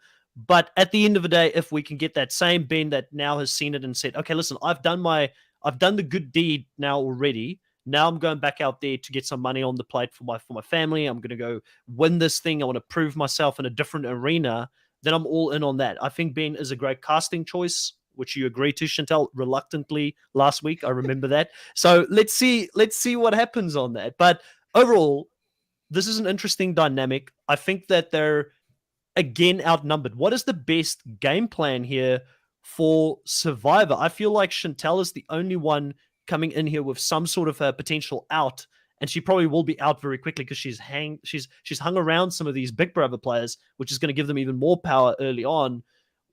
But at the end of the day, if we can get that same Ben that now has seen it and said, okay, listen, I've done the good deed now already. Now I'm going back out there to get some money on the plate for my family. I'm going to go win this thing. I want to prove myself in a different arena. Then I'm all in on that. I think Ben is a great casting choice, which you agreed to, Chantel, reluctantly last week. I remember that. So let's see what happens on that. But overall, this is an interesting dynamic. I think that they're again outnumbered. What is the best game plan here for Survivor? I feel like Chantel is the only one coming in here with some sort of a potential out, and she probably will be out very quickly because she's hung around some of these Big Brother players, which is going to give them even more power early on.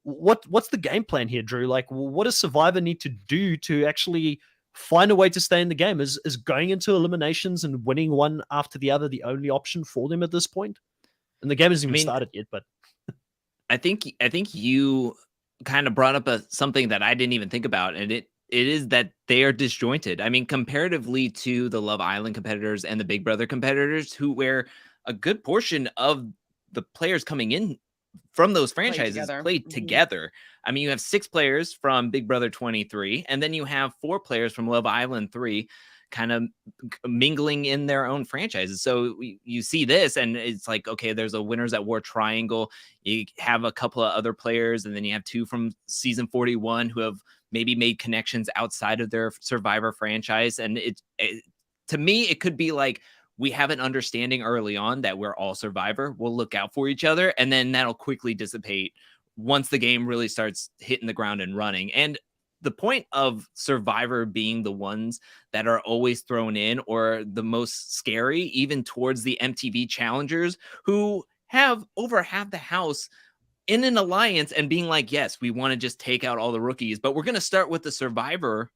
What's the game plan here, Drew? Like, what does Survivor need to do to actually find a way to stay in the game? Is going into eliminations and winning one after the other the only option for them at this point? And the game hasn't even started yet, but I think you kind of brought up something that I didn't even think about, and it is that they are disjointed. I mean, comparatively to the Love Island competitors and the Big Brother competitors, where a good portion of the players coming in from those franchises played together. I mean, you have 6 players from Big Brother 23, and then you have 4 players from Love Island 3 kind of mingling in their own franchises. So you see this and it's like, okay, there's a winners at war triangle. You have a couple of other players, and then you have 2 from season 41 who have maybe made connections outside of their Survivor franchise. And to me, it could be like, we have an understanding early on that we're all Survivor. We'll look out for each other, and then that'll quickly dissipate once the game really starts hitting the ground and running. And the point of Survivor being the ones that are always thrown in or the most scary, even towards the MTV challengers who have over half the house in an alliance and being like, yes, we want to just take out all the rookies, but we're going to start with the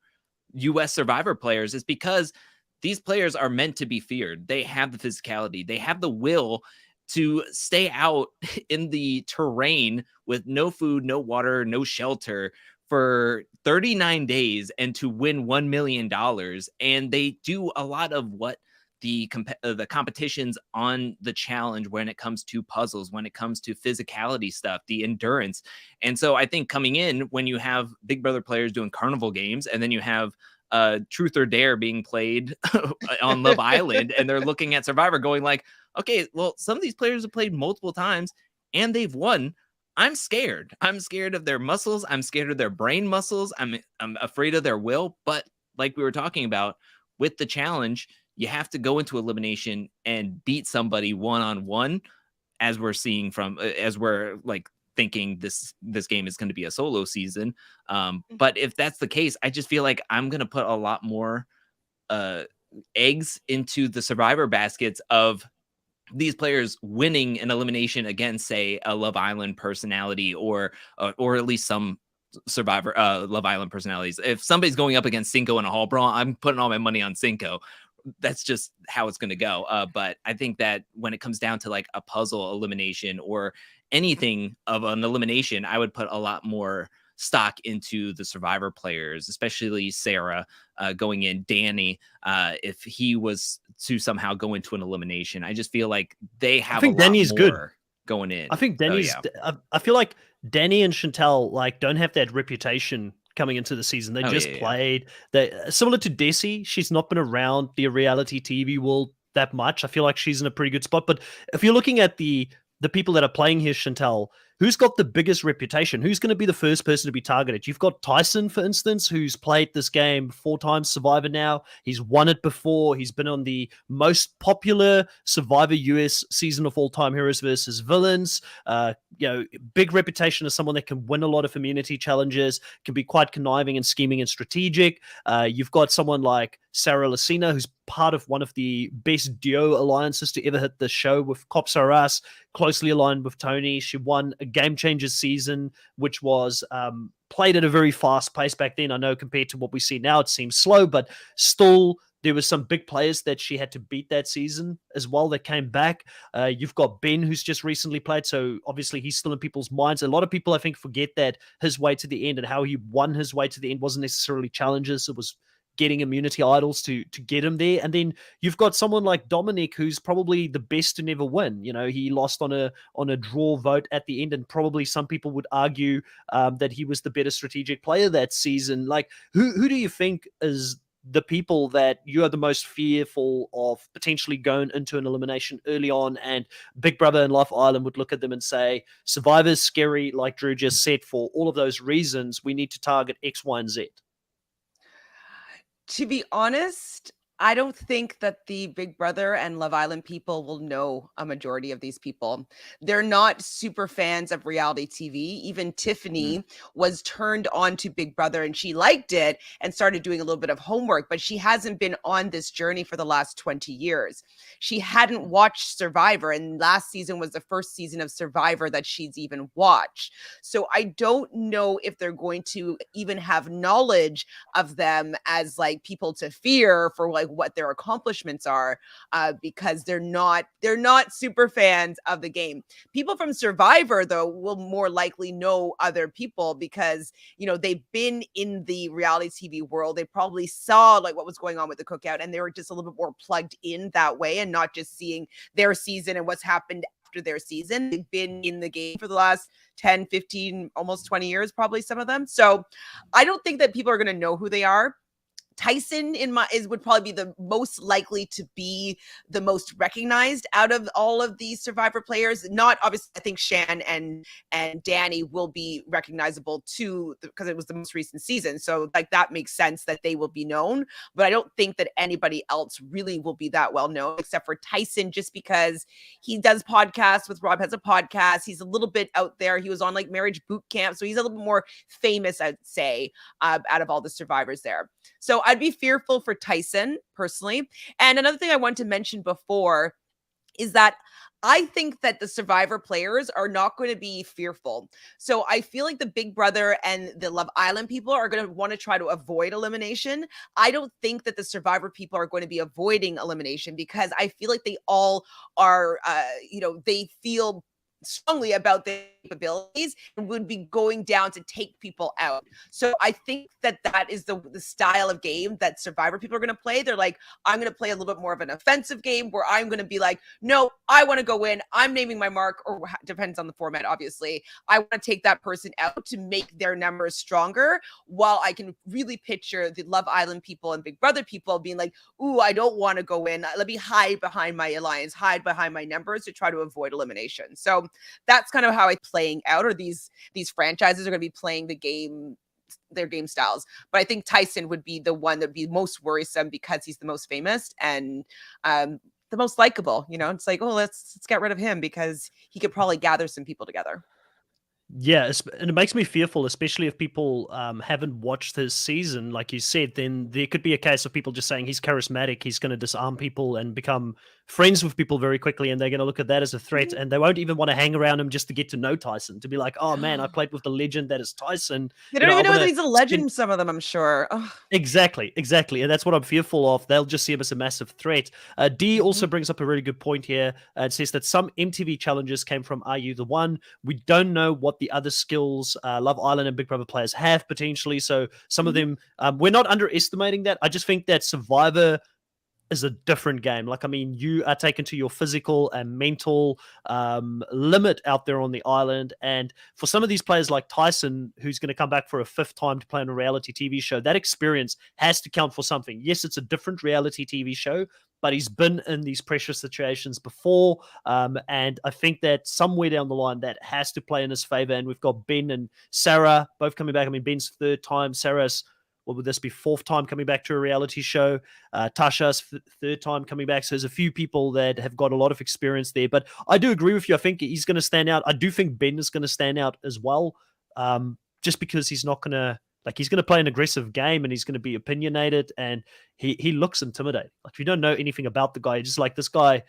US Survivor players, is because these players are meant to be feared. They have the physicality. They have the will to stay out in the terrain with no food, no water, no shelter for 39 days and to win $1 million. And they do a lot of what the competitions on the challenge when it comes to puzzles, when it comes to physicality stuff, the endurance. And so I think coming in, when you have Big Brother players doing carnival games, and then you have Truth or Dare being played on Love Island, and they're looking at Survivor going like, okay, well, some of these players have played multiple times and they've won. I'm scared. I'm scared of their muscles. I'm scared of their brain muscles. I'm afraid of their will. But like we were talking about with the challenge, you have to go into elimination and beat somebody one-on-one, as we're seeing as we're like thinking this game is going to be a solo season. But if that's the case, I just feel like I'm going to put a lot more eggs into the Survivor baskets of these players winning an elimination against, say, a Love Island personality or at least some Survivor Love Island personalities. If somebody's going up against Cinco in a hall brawl, I'm putting all my money on Cinco. That's just how it's going to go. But I think that when it comes down to like a puzzle elimination or anything of an elimination, I would put a lot more stock into the Survivor players, especially Sarah going in, Danny, if he was to somehow go into an elimination. I just feel like they have. I think Danny's good going in. I think Danny's. I feel like Danny and Chantel like don't have that reputation coming into the season. They just played. They similar to Desi. She's not been around the reality TV world that much. I feel like she's in a pretty good spot. But if you're looking at the people that are playing here, Chantel, who's got the biggest reputation? Who's going to be the first person to be targeted? You've got Tyson, for instance, who's played this game 4 times Survivor now. He's won it before. He's been on the most popular Survivor US season of All Time Heroes versus Villains. Big reputation as someone that can win a lot of immunity challenges, can be quite conniving and scheming and strategic. You've got someone like Sarah Lucina, who's part of one of the best duo alliances to ever hit the show with Cops R Us, closely aligned with Tony. She won a Game Changers season, which was played at a very fast pace back then. I know compared to what we see now, it seems slow, but still there were some big players that she had to beat that season as well that came back. You've got Ben, who's just recently played, so obviously he's still in people's minds. A lot of people, I think, forget that his way to the end and how he won his way to the end wasn't necessarily challenges. It was getting immunity idols to get him there. And then you've got someone like Dominic, who's probably the best to never win. You know, he lost on a draw vote at the end, and probably some people would argue that he was the better strategic player that season. Like, who do you think is the people that you are the most fearful of potentially going into an elimination early on? And Big Brother and Love Island would look at them and say, Survivor's scary, like Drew just said, for all of those reasons, we need to target X, Y, and Z. To be honest, I don't think that the Big Brother and Love Island people will know a majority of these people. They're not super fans of reality TV. Even Tiffany was turned on to Big Brother and she liked it and started doing a little bit of homework, but she hasn't been on this journey for the last 20 years. She hadn't watched Survivor, and last season was the first season of Survivor that she's even watched. So I don't know if they're going to even have knowledge of them as like people to fear for like what their accomplishments are, because they're not super fans of the game. People from Survivor, though, will more likely know other people because, you know, they've been in the reality TV world. They probably saw like what was going on with the cookout, and they were just a little bit more plugged in that way and not just seeing their season and what's happened after their season. They've been in the game for the last 10, 15, almost 20 years, probably some of them. So I don't think that people are going to know who they are. Tyson would probably be the most likely to be the most recognized out of all of these Survivor players. Not obviously, I think Shan and Danny will be recognizable too because it was the most recent season. So like that makes sense that they will be known, but I don't think that anybody else really will be that well known except for Tyson, just because he does podcasts with Rob, has a podcast. He's a little bit out there. He was on like Marriage Boot Camp, so he's a little bit more famous, I'd say, out of all the survivors there. So I'd be fearful for Tyson personally. And another thing I want to mention before is that I think that the Survivor players are not going to be fearful. So I feel like the Big Brother and the Love Island people are going to want to try to avoid elimination. I don't think that the Survivor people are going to be avoiding elimination because I feel like they all are, they feel strongly about their capabilities and would be going down to take people out. So I think that is the style of game that Survivor people are going to play. They're like, I'm going to play a little bit more of an offensive game where I'm going to be like, no, I want to go in. I'm naming my mark, or depends on the format, obviously. I want to take that person out to make their numbers stronger, while I can really picture the Love Island people and Big Brother people being like, ooh, I don't want to go in. Let me hide behind my alliance, hide behind my numbers to try to avoid elimination. So that's kind of how it's playing out, or these franchises are going to be playing the game, their game styles. But I think Tyson would be the one that would be most worrisome because he's the most famous and the most likable. You know, it's like, oh, let's get rid of him because he could probably gather some people together. Yeah, and it makes me fearful, especially if people haven't watched his season, like you said. Then there could be a case of people just saying he's charismatic, he's going to disarm people and become friends with people very quickly, and they're going to look at that as a threat, and they won't even want to hang around him just to get to know Tyson, to be like, oh man, I played with the legend that is Tyson. They don't even know that he's a legend, some of them, I'm sure. Ugh. Exactly. And that's what I'm fearful of. They'll just see him as a massive threat. D also brings up a really good point here. It says that some MTV challenges came from Are You the One? We don't know what the other skills Love Island and Big Brother players have potentially. So some of them, we're not underestimating that. I just think that Survivor is a different game. Like, I mean, you are taken to your physical and mental limit out there on the island. And for some of these players like Tyson, who's going to come back for a fifth time to play on a reality TV show, that experience has to count for something. Yes, it's a different reality TV show, but he's been in these pressure situations before. And I think that somewhere down the line that has to play in his favor. And we've got Ben and Sarah both coming back. I mean, Ben's third time, Sarah's, what would this be, fourth time coming back to a reality show? Tasha's third time coming back. So there's a few people that have got a lot of experience there. But I do agree with you. I think he's going to stand out. I do think Ben is going to stand out as well, just because he's not going to, like, he's going to play an aggressive game and he's going to be opinionated, and he looks intimidating. Like, if you don't know anything about the guy, you're just like, this guy,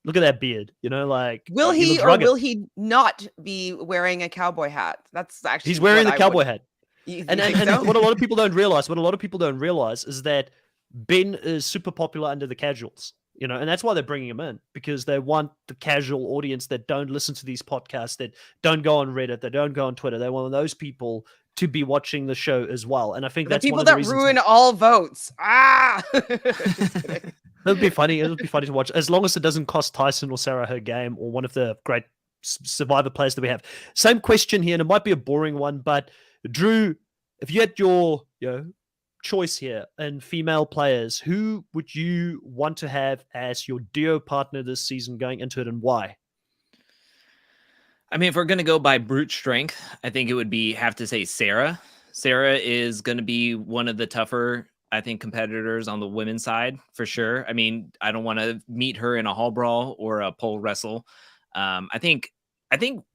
look at that beard, you know, like, will he or will he not be wearing a cowboy hat? That's actually, he's wearing the cowboy hat. And so? What a lot of people don't realize is that Ben is super popular under the casuals. You know, and that's why they're bringing him in, because they want the casual audience that don't listen to these podcasts, that don't go on Reddit, that don't go on Twitter. They want those people to be watching the show as well. And I think The that's one people of the that reasons. ruin all votes. Just kidding. It would be funny. It would be funny to watch, as long as it doesn't cost Tyson or Sarah her game, or one of the great Survivor players that we have. Same question here, and it might be a boring one, but Drew, if you had your choice here and female players, who would you want to have as your duo partner this season going into it, and why? I mean, if we're going to go by brute strength, I think it would have to say Sarah. Sarah is going to be one of the tougher, I think, competitors on the women's side for sure. I mean, I don't want to meet her in a hall brawl or a pole wrestle. I think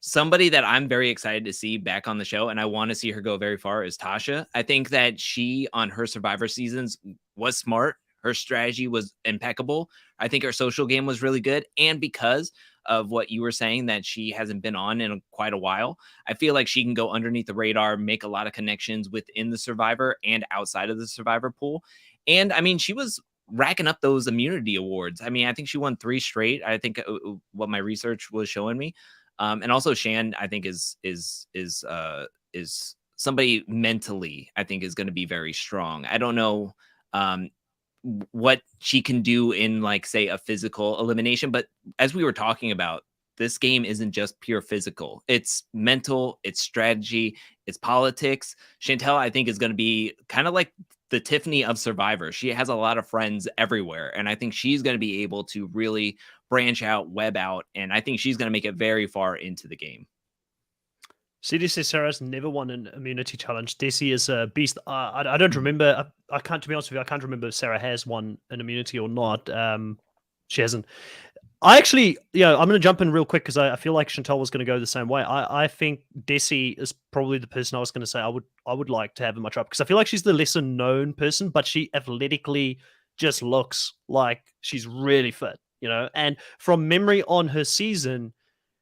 somebody that I'm very excited to see back on the show, and I want to see her go very far, is Tasha. I think that she, on her Survivor seasons, was smart. Her strategy was impeccable. I think her social game was really good. And because of what you were saying, that she hasn't been on in quite a while, I feel like she can go underneath the radar, make a lot of connections within the Survivor and outside of the Survivor pool. And I mean, she was racking up those immunity awards. I mean, I think she won 3 straight. I think what my research was showing me. And also Shan, I think is somebody mentally, I think, is going to be very strong. I don't know what she can do in, like, say, a physical elimination, but as we were talking about, this game isn't just pure physical. It's mental, it's strategy, it's politics. Chantel, I think, is going to be kind of like the Tiffany of Survivor. She has a lot of friends everywhere, and I think she's going to be able to really branch out, web out, and I think she's going to make it very far into the game. CDC Sarah's never won an immunity challenge. Desi is a beast. I don't remember. I can't, to be honest with you, I can't remember if Sarah has won an immunity or not. She hasn't. I actually, I'm going to jump in real quick because I feel like Chantal was going to go the same way. I think Desi is probably the person I was going to say I would like to have in my tribe, because I feel like she's the lesser known person, but she athletically just looks like she's really fit, and from memory on her season,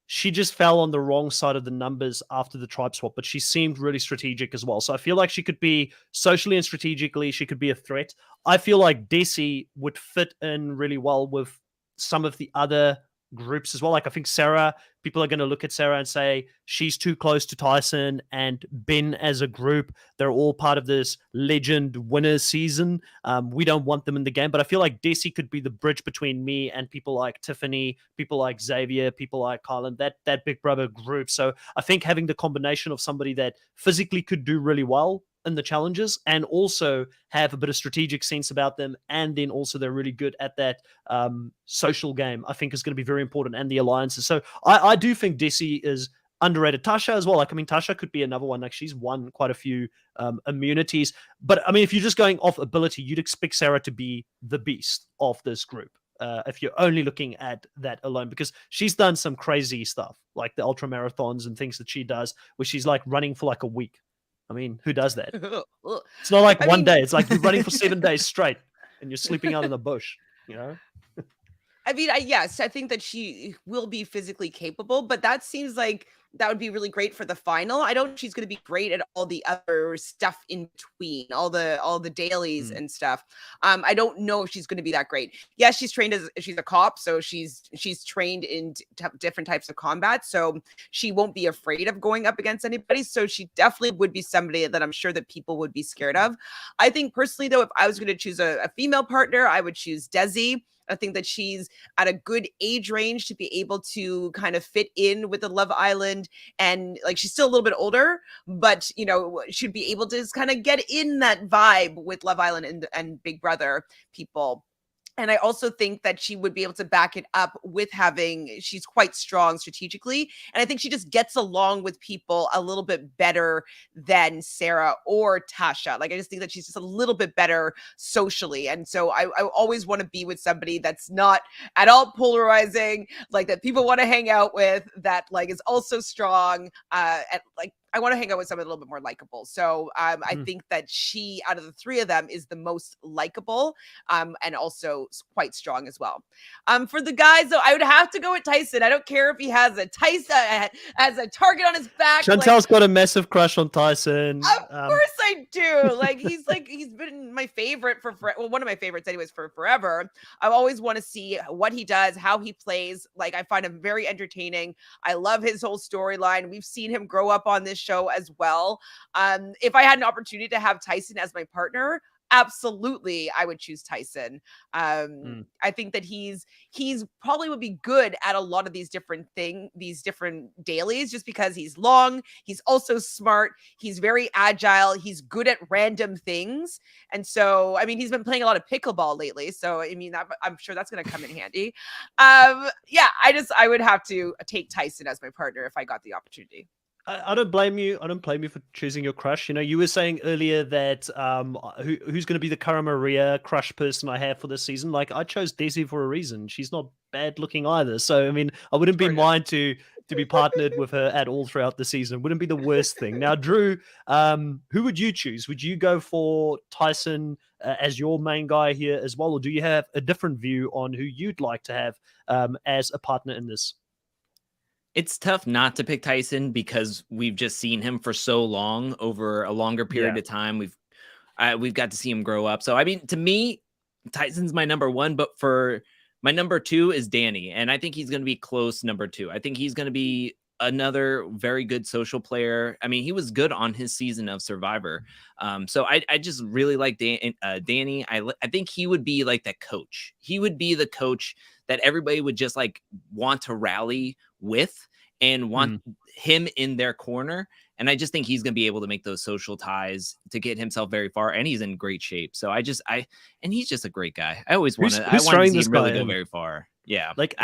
she just fell on the wrong side of the numbers after the tribe swap, but she seemed really strategic as well. So I feel like she could be socially and strategically, she could be a threat. I feel like Desi would fit in really well with some of the other groups as well. Like, I think Sarah, people are going to look at Sarah and say she's too close to Tyson and Ben as a group. They're all part of this legend winners season. We don't want them in the game, but I feel like Desi could be the bridge between me and people like Tiffany, people like Xavier, people like Kyland, that Big Brother group. So I think having the combination of somebody that physically could do really well in the challenges and also have a bit of strategic sense about them, and then also they're really good at that social game, I think is going to be very important, and the alliances. So I do think Desi is underrated. Tasha as well. Like, I mean, Tasha could be another one. Like, she's won quite a few immunities. But I mean, if you're just going off ability, you'd expect Sarah to be the beast of this group. If you're only looking at that alone, because she's done some crazy stuff, like the ultra marathons and things that she does, where she's like running for like a week. I mean, who does that? It's not like one day. It's like you're running for 7 days straight and you're sleeping out in the bush, I mean, yes, I think that she will be physically capable, but that seems like that would be really great for the final. I don't think she's going to be great at all the other stuff in between, all the dailies and stuff. I don't know if she's going to be that great. Yes, she's a cop, so she's trained in different types of combat, so she won't be afraid of going up against anybody. So she definitely would be somebody that I'm sure that people would be scared of. I think personally, though, if I was going to choose a female partner, I would choose Desi. I think that she's at a good age range to be able to kind of fit in with the Love Island, and like, she's still a little bit older, but should be able to just kind of get in that vibe with Love Island and Big Brother people. And I also think that she would be able to back it up with she's quite strong strategically. And I think she just gets along with people a little bit better than Sarah or Tasha. Like, I just think that she's just a little bit better socially. And so I always want to be with somebody that's not at all polarizing, like that people want to hang out with, that like is also strong. I I want to hang out with someone a little bit more likable. So I think that she, out of the three of them, is the most likable, and also quite strong as well. For the guys, though, I would have to go with Tyson. I don't care if he has a target on his back. Chantel's got a massive crush on Tyson. Of course I do. He's been my favorite one of my favorites anyways for forever. I always want to see what he does, how he plays. Like, I find him very entertaining. I love his whole storyline. We've seen him grow up on this show as well. If I had an opportunity to have Tyson as my partner, absolutely I would choose Tyson. I think that he's probably would be good at a lot of these different dailies, just because he's long, he's also smart, he's very agile, he's good at random things. And so, I mean, he's been playing a lot of pickleball lately, so I mean, I'm sure that's going to come in handy. Yeah, I would have to take Tyson as my partner if I got the opportunity. I don't blame you. I don't blame you for choosing your crush. You know, you were saying earlier that who's going to be the Cara Maria crush person I have for this season. Like, I chose Desi for a reason. She's not bad looking either. So, I mean, I wouldn't be mind to be partnered with her at all throughout the season. Wouldn't be the worst thing. Now, Drew, who would you choose? Would you go for Tyson as your main guy here as well? Or do you have a different view on who you'd like to have as a partner in this? It's tough not to pick Tyson because we've just seen him for so long, over a longer period of time. We've got to see him grow up. So, I mean, to me, Tyson's my number one, but for my number two is Danny. And I think he's going to be close number two. I think he's going to be another very good social player. I mean, he was good on his season of Survivor. So I just really like Danny. I think he would be like that coach. He would be the coach that everybody would just like want to rally with and want him in their corner. And I just think he's going to be able to make those social ties to get himself very far. And he's in great shape. So and he's just a great guy. I always want to see him really go very far. Yeah. Like,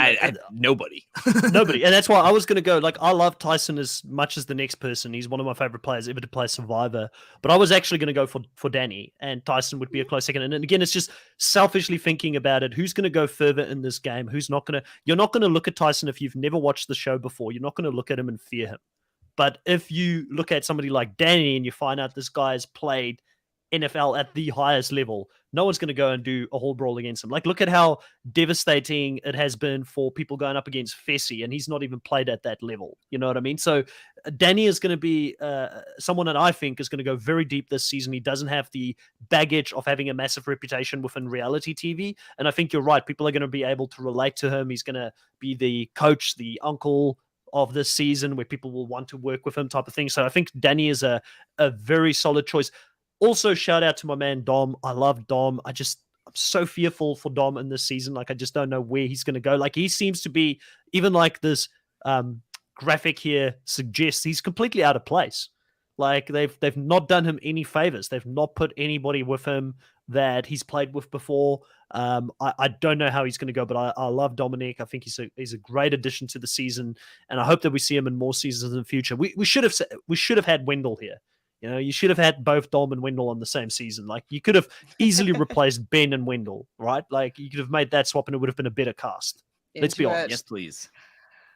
nobody. Nobody. And that's why I was going to go, like, I love Tyson as much as the next person. He's one of my favorite players ever to play Survivor. But I was actually going to go for Danny, and Tyson would be a close second. And again, it's just selfishly thinking about it. Who's going to go further in this game? Who's not going to? You're not going to look at Tyson if you've never watched the show before. You're not going to look at him and fear him. But if you look at somebody like Danny and you find out this guy has played NFL at the highest level, no one's going to go and do a whole brawl against him. Like, look at how devastating it has been for people going up against Fessy, and he's not even played at that level. You know what I mean? So Danny is going to be someone that I think is going to go very deep this season. He doesn't have the baggage of having a massive reputation within reality TV. And I think you're right. People are going to be able to relate to him. He's going to be the coach, the uncle of this season, where people will want to work with him, type of thing. So I think Danny is a very solid choice. Also, shout out to my man Dom. I love Dom. I'm so fearful for Dom in this season. Like, I just don't know where he's going to go. Like, he seems to be, even like this graphic here suggests, he's completely out of place. Like, they've not done him any favors. They've not put anybody with him that he's played with before. I don't know how he's going to go, but I love Dominic. I think he's a great addition to the season, and I hope that we see him in more seasons in the future. We should have had Wendell here. You know, you should have had both Dom and Wendell on the same season. Like, you could have easily replaced Ben and Wendell, right? Like, you could have made that swap and it would have been a better cast. Let's be honest. Yes, please.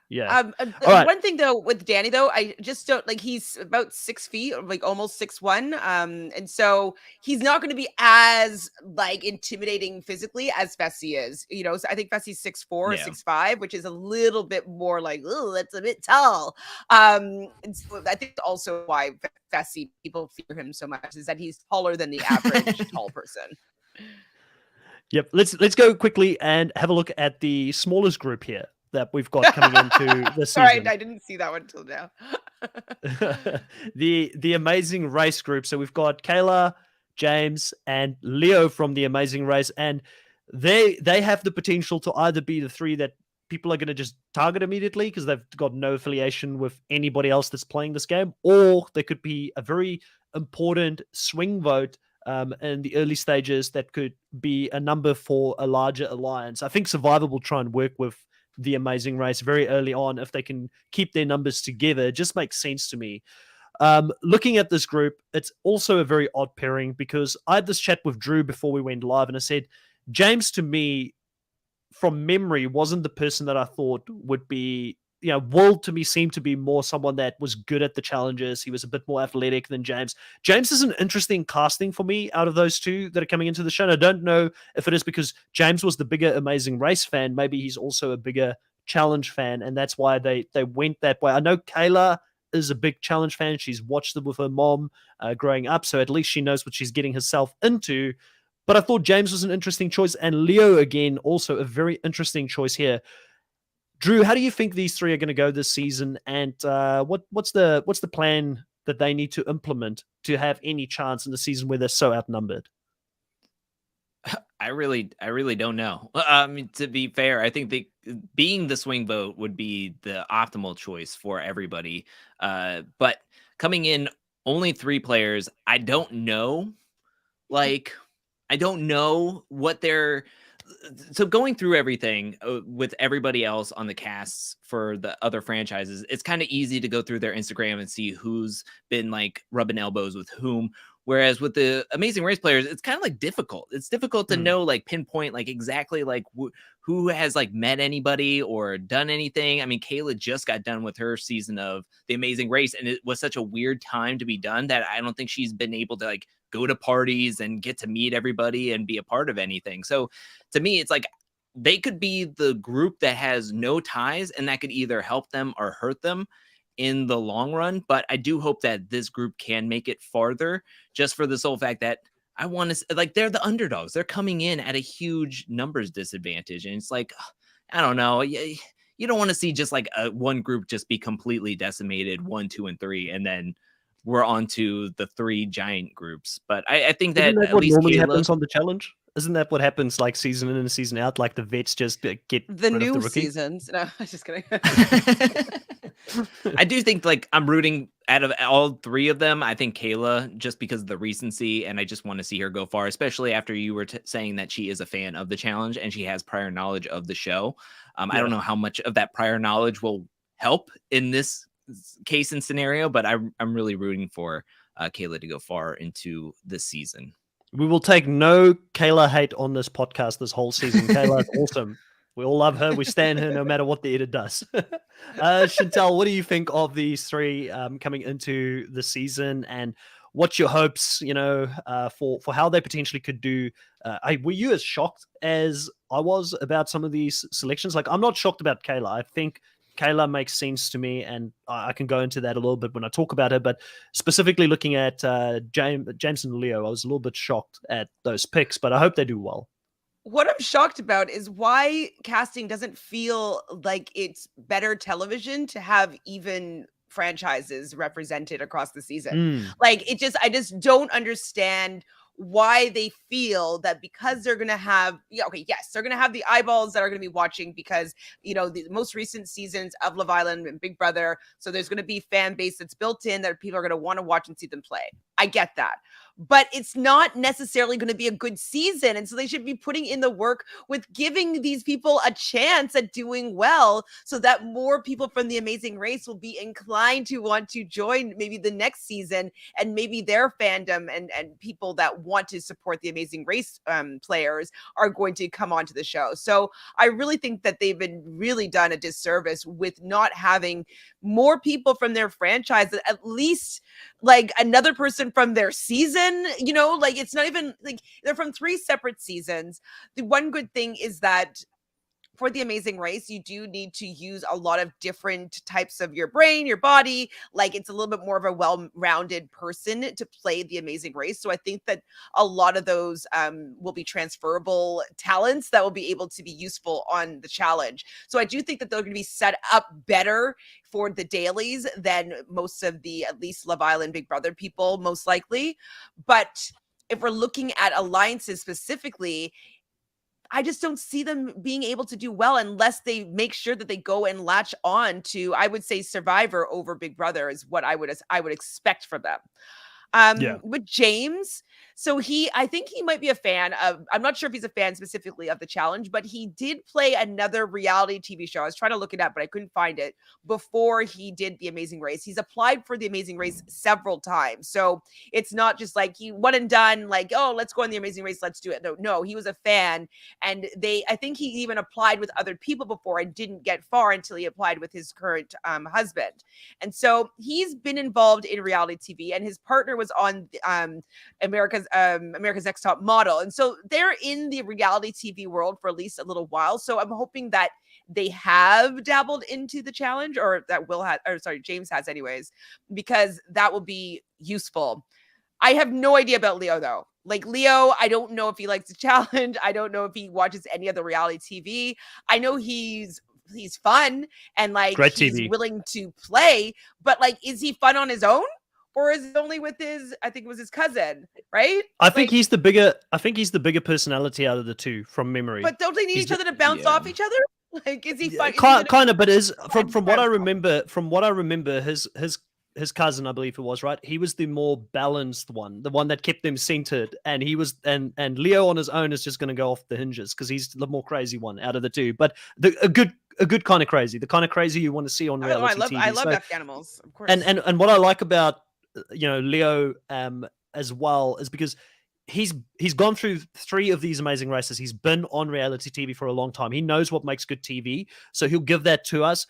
Yeah. One thing though with Danny though, I just don't like, he's about 6 feet, like almost 6'1", and so he's not going to be as like intimidating physically as Fessy is. You know, so I think Fessy's 6'4" or 6'5", which is a little bit more like, oh, that's a bit tall. And so I think also why Fessy, people fear him so much, is that he's taller than the average tall person. Yep. Let's go quickly and have a look at the smallest group here that we've got coming into this season. All right, I didn't see that one until now. the Amazing Race group. So we've got Kayla, James, and Leo from the Amazing Race, and they have the potential to either be the three that people are going to just target immediately because they've got no affiliation with anybody else that's playing this game, or they could be a very important swing vote in the early stages that could be a number for a larger alliance. I think Survivor will try and work with the Amazing Race very early on. If they can keep their numbers together, it just makes sense to me. Looking at this group, it's also a very odd pairing because I had this chat with Drew before we went live, and I said, James, to me, from memory, wasn't the person that I thought would be Will to me seemed to be more someone that was good at the challenges. He was a bit more athletic than James. James is an interesting casting for me out of those two that are coming into the show. And I don't know if it is because James was the bigger Amazing Race fan. Maybe he's also a bigger challenge fan, and that's why they went that way. I know Kayla is a big challenge fan. She's watched them with her mom growing up, so at least she knows what she's getting herself into. But I thought James was an interesting choice, and Leo, again, also a very interesting choice here. Drew, how do you think these three are going to go this season, and what's the plan that they need to implement to have any chance in the season where they're so outnumbered? I really don't know. To be fair, I think being the swing vote would be the optimal choice for everybody. But coming in only 3 players, I don't know. I don't know what they're. So going through everything with everybody else on the casts for the other franchises, it's kind of easy to go through their Instagram and see who's been rubbing elbows with whom. Whereas with the Amazing Race players, it's kind of difficult. It's difficult to know, pinpoint exactly who has met anybody or done anything. I mean, Kayla just got done with her season of the Amazing Race, and it was such a weird time to be done that I don't think she's been able to go to parties and get to meet everybody and be a part of anything. So to me, it's they could be the group that has no ties, and that could either help them or hurt them in the long run. But I do hope that this group can make it farther, just for the sole fact that I want to they're the underdogs. They're coming in at a huge numbers disadvantage. And it's I don't know. You don't want to see just one group just be completely decimated, 1, 2, and 3. And then we're on to the 3 giant groups. But I think that Isn't that at what least normally Kayla happens on the challenge? Isn't that what happens season in and season out? The vets just get The rid of new the rookie? seasons. No, I'm just kidding. I do think I'm rooting out of all 3 of them. I think Kayla, just because of the recency, and I just want to see her go far, especially after you were saying that she is a fan of the challenge and she has prior knowledge of the show. I don't know how much of that prior knowledge will help in this case and scenario, but I'm really rooting for Kayla to go far into this season. We will take no Kayla hate on this podcast this whole season. Kayla is awesome. We all love her. We stand her no matter what the edit does. Chantel, what do you think of these 3 coming into the season, and what's your hopes, for how they potentially could do? Were you as shocked as I was about some of these selections? I'm not shocked about Kayla. I think Kayla makes sense to me, and I can go into that a little bit when I talk about her. But specifically looking at James and Leo, I was a little bit shocked at those picks, but I hope they do well. What I'm shocked about is why casting doesn't feel like it's better television to have even franchises represented across the season. I just don't understand why they feel that because they're going to have, they're going to have the eyeballs that are going to be watching because, the most recent seasons of Love Island and Big Brother. So there's going to be fan base that's built in that people are going to want to watch and see them play. I get that. But it's not necessarily going to be a good season. And so they should be putting in the work with giving these people a chance at doing well so that more people from the Amazing Race will be inclined to want to join maybe the next season, and maybe their fandom and people that want to support the Amazing Race players are going to come onto the show. So I really think that they've been really done a disservice with not having more people from their franchise, at least another person from their season. It's not even they're from 3 separate seasons. The one good thing is that for the Amazing Race, you do need to use a lot of different types of your brain, your body. It's a little bit more of a well-rounded person to play the Amazing Race. So I think that a lot of those will be transferable talents that will be able to be useful on the challenge. So I do think that they're going to be set up better for the dailies than most of the, at least Love Island, Big Brother people, most likely. But if we're looking at alliances specifically, I just don't see them being able to do well unless they make sure that they go and latch on to, I would say, Survivor over Big Brother is what I would expect from them. With James, So I think he might be a fan of, I'm not sure if he's a fan specifically of the challenge, but he did play another reality TV show. I was trying to look it up, but I couldn't find it before he did The Amazing Race. He's applied for The Amazing Race several times. So it's not just like he one and done, like, oh, let's go on The Amazing Race, let's do it. No, he was a fan. And I think he even applied with other people before and didn't get far until he applied with his current husband. And so he's been involved in reality TV, and his partner was on America's Next Top Model. And so they're in the reality TV world for at least a little while. So I'm hoping that they have dabbled into the challenge, or that James has anyways, because that will be useful. I have no idea about Leo though. Like Leo, I don't know if he likes the challenge. I don't know if he watches any other reality TV. I know he's fun and like Great he's TV. willing to play, but like, is he fun on his own? Or is it only with I think it was his cousin, right? I think he's the bigger personality out of the two from memory. But don't they need each other to bounce off each other? Like, is he fun? Kind of, but from what I remember, his cousin, I believe it was, right? He was the more balanced one, the one that kept them centered, and he was and Leo on his own is just going to go off the hinges because he's the more crazy one out of the two. But a good kind of crazy, the kind of crazy you want to see on reality TV. I love F animals, of course. And what I like about Leo as well is because he's gone through 3 of these amazing races. He's been on reality TV for a long time. He knows what makes good TV, so he'll give that to us.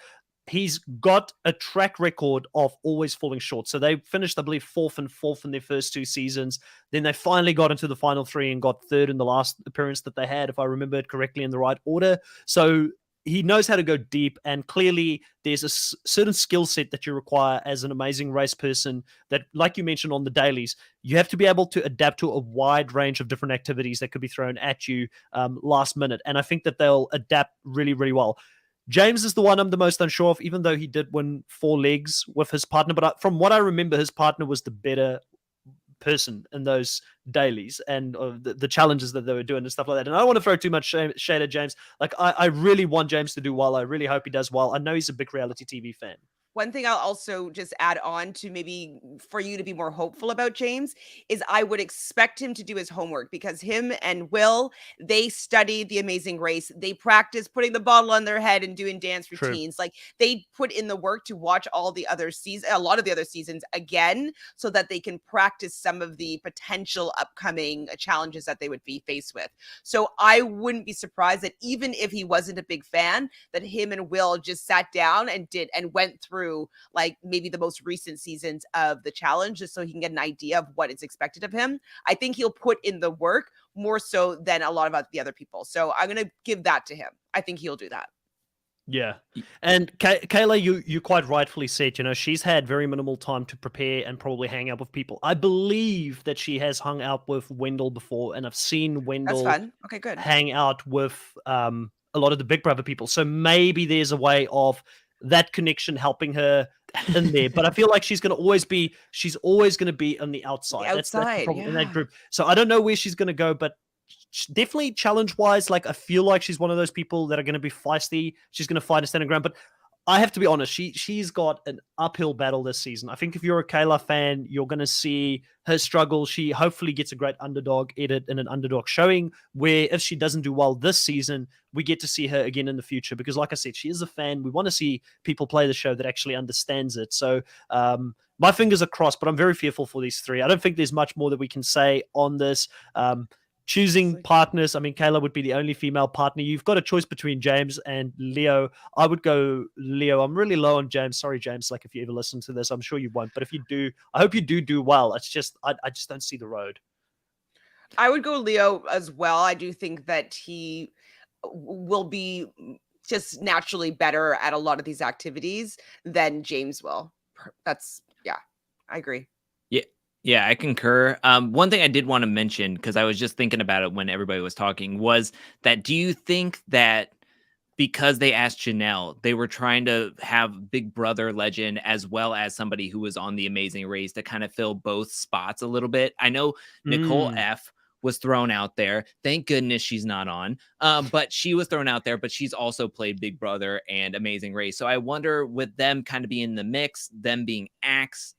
He's got a track record of always falling short. So they finished, I believe, 4th and 4th in their first 2 seasons. Then they finally got into the final 3 and got 3rd in the last appearance that they had, if I remember it correctly, in the right order. So he knows how to go deep, and clearly there's a certain skill set that you require as an amazing race person that, like you mentioned on the dailies, you have to be able to adapt to a wide range of different activities that could be thrown at you last minute. And I think that they'll adapt really, really well. James is the one I'm the most unsure of, even though he did win 4 legs with his partner. But from what I remember, his partner was the better person in those dailies and the challenges that they were doing and stuff like that. And I don't want to throw too much shade at James. Like, I really want James to do well. I really hope he does well. I know he's a big reality TV fan. One thing I'll also just add on to maybe for you to be more hopeful about James is I would expect him to do his homework, because him and Will, they studied The Amazing Race. They practice putting the bottle on their head and doing dance routines. True. Like, they put in the work to watch a lot of the other seasons again, so that they can practice some of the potential upcoming challenges that they would be faced with. So I wouldn't be surprised that even if he wasn't a big fan, that him and Will just sat down and went through like maybe the most recent seasons of the challenge, just so he can get an idea of what is expected of him. I think he'll put in the work more so than a lot of the other people. So I'm going to give that to him. I think he'll do that. Yeah. And Kayla, you quite rightfully said, she's had very minimal time to prepare and probably hang out with people. I believe that she has hung out with Wendell before, and I've seen Wendell That's fun. Okay, good. hang out with a lot of the Big Brother people. So maybe there's a way of that connection helping her in there. But I feel like she's always going to be on the outside. That's the problem in that group. So I don't know where she's going to go, but definitely challenge-wise, like, I feel like she's one of those people that are going to be feisty. She's going to fight a standing ground. But I have to be honest, she's got an uphill battle this season. I think if you're a Kayla fan, you're going to see her struggle. She hopefully gets a great underdog edit and an underdog showing, where if she doesn't do well this season, we get to see her again in the future. Because like I said, she is a fan. We want to see people play the show that actually understands it. So my fingers are crossed, but I'm very fearful for these 3. I don't think there's much more that we can say on this. Choosing partners, I mean, Kayla would be the only female partner. You've got a choice between James and Leo. I would go Leo. I'm really low on James. Sorry, James. Like, if you ever listen to this, I'm sure you won't. But if you do, I hope you do well. It's just, I just don't see the road. I would go Leo as well. I do think that he will be just naturally better at a lot of these activities than James will. I agree. Yeah, I concur. One thing I did want to mention, because I was just thinking about it when everybody was talking, was that, do you think that because they asked Janelle, they were trying to have Big Brother legend as well as somebody who was on The Amazing Race to kind of fill both spots a little bit? I know Nicole F was thrown out there. Thank goodness she's not on. But she was thrown out there, but she's also played Big Brother and Amazing Race. So I wonder, with them kind of being in the mix, them being asked,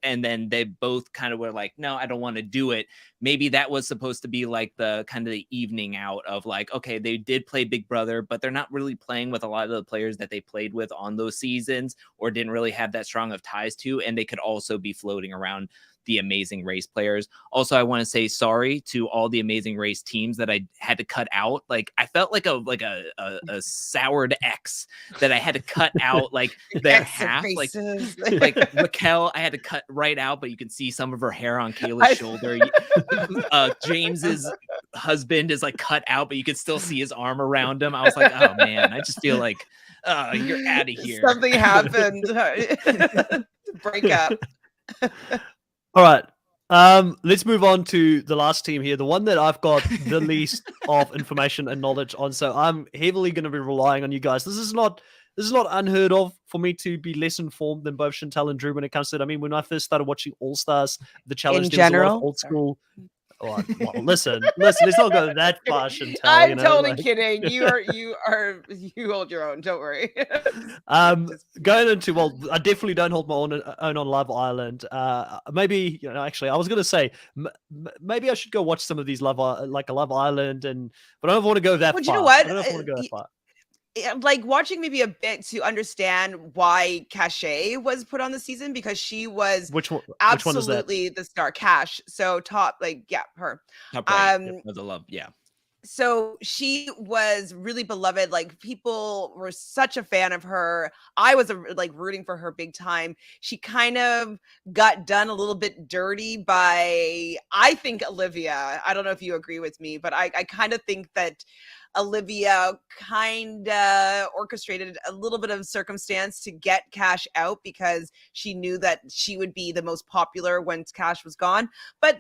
and then they both kind of were like, no, I don't want to do it. maybe that was supposed to be like the kind of the evening out of like, okay, they did play Big Brother, but they're not really playing with a lot of the players that they played with on those seasons or didn't really have that strong of ties to. And they could also be floating around the Amazing Race players. Also, I want to say sorry to all the Amazing Race teams that I had to cut out. Like I felt like a soured ex that I had to cut out like their half. Like Raquel, I had to cut right out, but you can see some of her hair on Kayla's shoulder. James's husband is like cut out, but you can still see his arm around him. I was like, oh man, I just feel like you're out of here. Something happened. Break up. All right. Let's move on to the last team here, the one that I've got the least of information and knowledge on. So I'm heavily going to be relying on you guys. This is not unheard of for me to be less informed than both Chantel and Drew when it comes to it. I mean, when I first started watching All Stars, the challenge in general, old school. Oh, well, listen. Let's not go that far, Chantel. I'm totally kidding. You hold your own. Don't worry. Going into, well, I definitely don't hold my own on Love Island. Maybe, actually, I was gonna say maybe I should go watch some of these Love Island, but I don't want to go that far. You know what? I don't know if I want to go that far. Like watching maybe a bit to understand why Cachet was put on the season, because she was absolutely the star. Cash, so top, like, yeah, her top right. The love, yeah. So she was really beloved. Like people were such a fan of her. I was like rooting for her big time. She kind of got done a little bit dirty by, I think, Olivia. I don't know if you agree with me, but I kind of think that Olivia kind of orchestrated a little bit of circumstance to get Cash out, because she knew that she would be the most popular once Cash was gone. But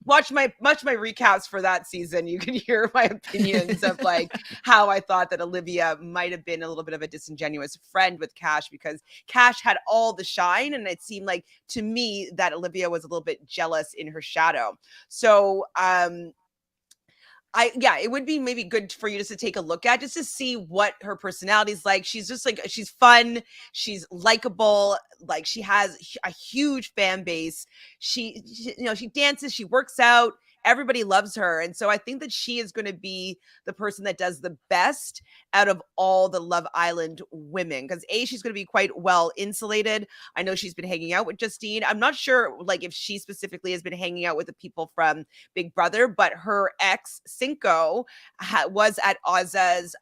watch my recaps for that season. You can hear my opinions of like how I thought that Olivia might have been a little bit of a disingenuous friend with Cash, because Cash had all the shine, and it seemed like to me that Olivia was a little bit jealous in her shadow. So it would be maybe good for you just to take a look at, just to see what her personality is like. She's just like, she's fun, she's likable, like she has a huge fan base. She dances, she works out, everybody loves her. And so I think that she is going to be the person that does the best out of all the Love Island women, because she's going to be quite well insulated. I know she's been hanging out with Justine. I'm not sure like if she specifically has been hanging out with the people from Big Brother, but her ex Cinco was at Ozza's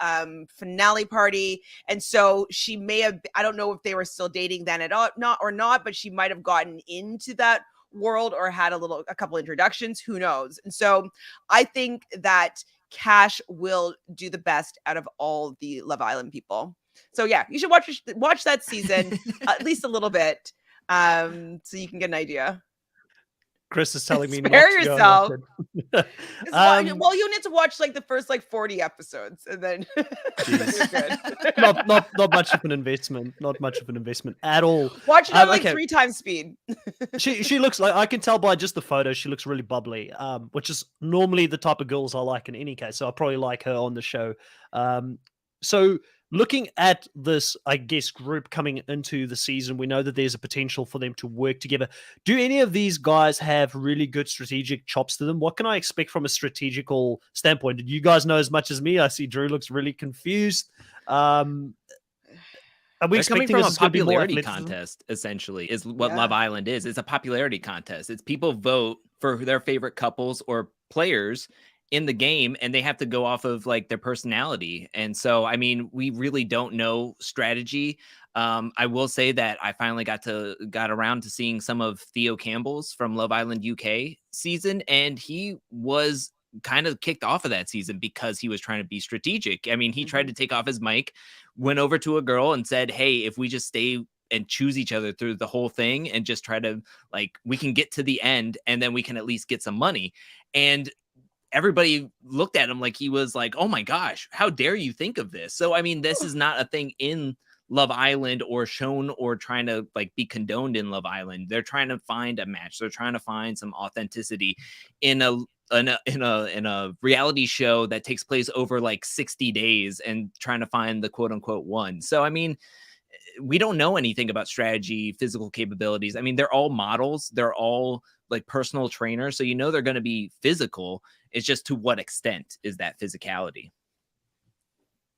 finale party, and so she may have, I don't know if they were still dating then at all, not, but she might have gotten into that world or had a couple introductions, who knows. And so I think that Cash will do the best out of all the Love Island people. So yeah, you should watch that season at least a little bit, so you can get an idea. Chris is telling me spare not to yourself. Go Well, you need to watch like the first 40 episodes, and then you're good. not much of an investment. Not much of an investment at all. Watch it on 3 times speed. She looks like, I can tell by just the photo, she looks really bubbly, which is normally the type of girls I like in any case. So I'll probably like her on the show. So looking at this, I guess, group coming into the season, we know that there's a potential for them to work together. Do any of these guys have really good strategic chops to them? What can I expect from a strategical standpoint? Did you guys know as much as me? I see Drew looks really confused. Are we expecting coming from a popularity contest, essentially, is what Love Island is. It's a popularity contest. It's people vote for their favorite couples or players in the game, and they have to go off of like their personality. And so, I mean, we really don't know strategy. I will say that I finally got around to seeing some of Theo Campbell's from Love Island UK season, and he was kind of kicked off of that season because he was trying to be strategic. I mean, he tried to take off his mic, went over to a girl and said, hey, if we just stay and choose each other through the whole thing and just try to, like, we can get to the end and then we can at least get some money. And everybody looked at him like he was like, oh my gosh, how dare you think of this? So, I mean, this is not a thing in Love Island or shown or trying to like be condoned in Love Island. They're trying to find a match. They're trying to find some authenticity in a reality show that takes place over like 60 days and trying to find the quote unquote one. So, I mean, we don't know anything about strategy, physical capabilities. I mean, they're all models. They're all like personal trainers. So, they're going to be physical. It's just to what extent is that physicality?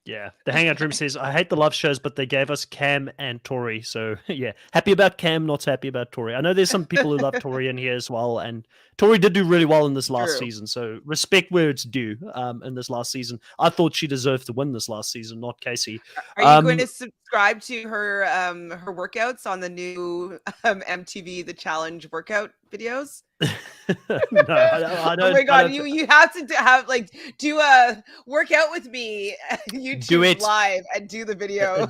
Yeah, the Hangout Room says, I hate the love shows, but they gave us Cam and Tori. So, yeah, happy about Cam, not so happy about Tori. I know there's some people who love Tori in here as well. And Tori did do really well in this last season. So, respect where it's due in this last season. I thought she deserved to win this last season, not Casey. Are you going to subscribe to her her workouts on the new MTV The Challenge workout videos? No, I don't. Oh my god, you have to have do a workout with me YouTube live and do the video.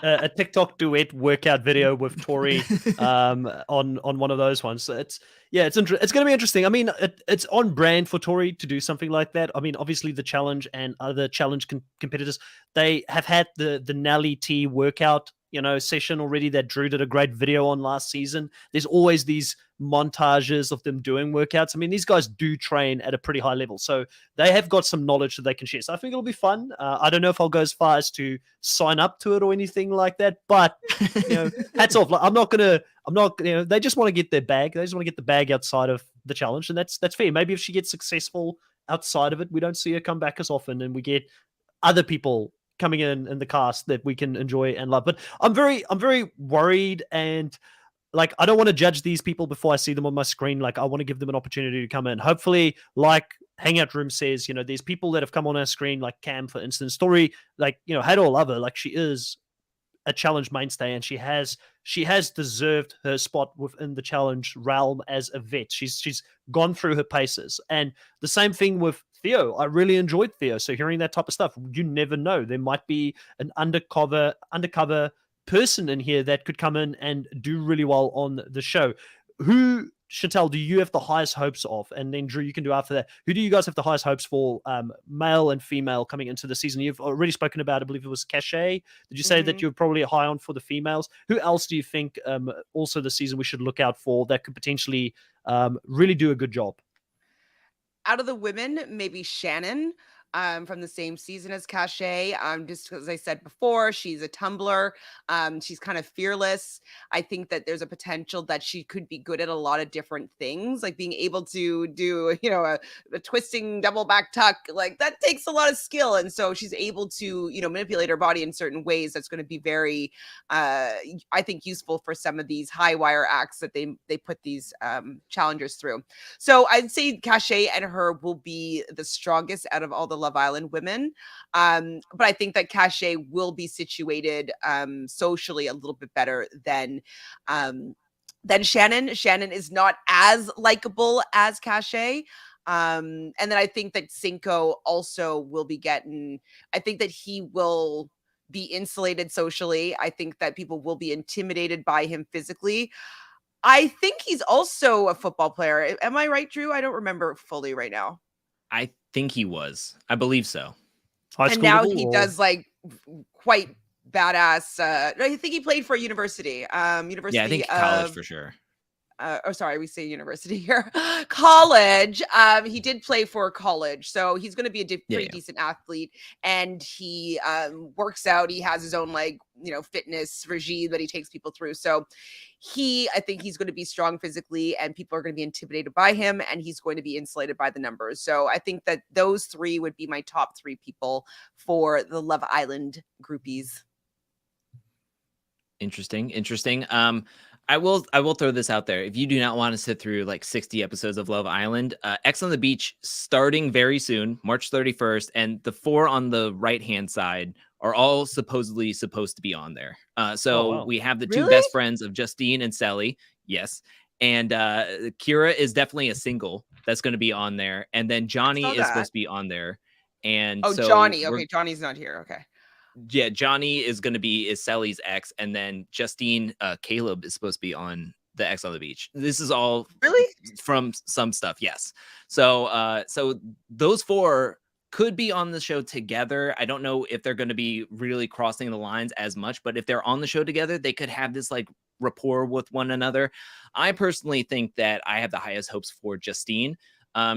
a TikTok duet workout video with Tori on one of those ones. So it's going to be interesting. I mean, it's on brand for Tori to do something like that. I mean, obviously the challenge and other challenge competitors, they have had the Nelly T workout session already that Drew did a great video on last season. There's always these montages of them doing workouts. I mean, these guys do train at a pretty high level, so they have got some knowledge that they can share. So I think it'll be fun. I don't know if I'll go as far as to sign up to it or anything like that, but hats off. I'm not, they just want to get their bag. They just want to get the bag outside of the challenge, and that's fair. Maybe if she gets successful outside of it, we don't see her come back as often, and we get other people coming in the cast that we can enjoy and love. But I'm very worried, and I don't want to judge these people before I see them on my screen. I want to give them an opportunity to come in. Hopefully, like Hangout Room says, there's people that have come on our screen, like Cam, for instance. Tori, hate or love her, she is a challenge mainstay, and she has deserved her spot within the challenge realm as a vet. She's gone through her paces, and the same thing with Theo. I really enjoyed Theo. So hearing that type of stuff, you never know. There might be an undercover person in here that could come in and do really well on the show. Who, Chantel, do you have the highest hopes of? And then Drew, you can do after that. Who do you guys have the highest hopes for, male and female, coming into the season? You've already spoken about, I believe it was Cachet. Did you say that you're probably high on for the females? Who else do you think also this season we should look out for that could potentially really do a good job? Out of the women, maybe Shannon from the same season as Cachet. Just as I said before, she's a tumbler. She's kind of fearless. I think that there's a potential that she could be good at a lot of different things, like being able to do, a twisting double back tuck. That takes a lot of skill. And so she's able to, manipulate her body in certain ways. That's going to be very, I think, useful for some of these high wire acts that they put these challengers through. So I'd say Cachet and her will be the strongest out of all the Love Island women. But I think that Cachet will be situated socially a little bit better than Shannon. Shannon is not as likable as Cachet. And then I think that Cinco also will be I think that he will be insulated socially. I think that people will be intimidated by him physically. I think he's also a football player. Am I right, Drew? I don't remember fully right now. I think he was. I believe so. And now he does quite badass. I think he played for a university. Yeah, I think college for sure. Sorry, we say university here. College. He did play for college, so he's going to be a pretty decent athlete. And he works out. He has his own fitness regime that he takes people through. So I think he's going to be strong physically, and people are going to be intimidated by him, and he's going to be insulated by the numbers. So I think that those three would be my top three people for the Love Island groupies. Interesting. I will throw this out there. If you do not want to sit through 60 episodes of Love Island, X on the Beach starting very soon, March 31st, and the 4 on the right-hand side are all supposedly supposed to be on there. We have the two best friends of Justine and Sally. Yes. And Kira is definitely a single that's going to be on there. And then Johnny is supposed to be on there. And Johnny. Okay, Johnny's not here. Okay. Yeah, Johnny is Sally's ex, and then Justine, Caleb is supposed to be on the X on the Beach. This is all really from some stuff, yes. So those 4 could be on the show together. I don't know if they're going to be really crossing the lines as much, but if they're on the show together, they could have this rapport with one another. I personally think that I have the highest hopes for Justine.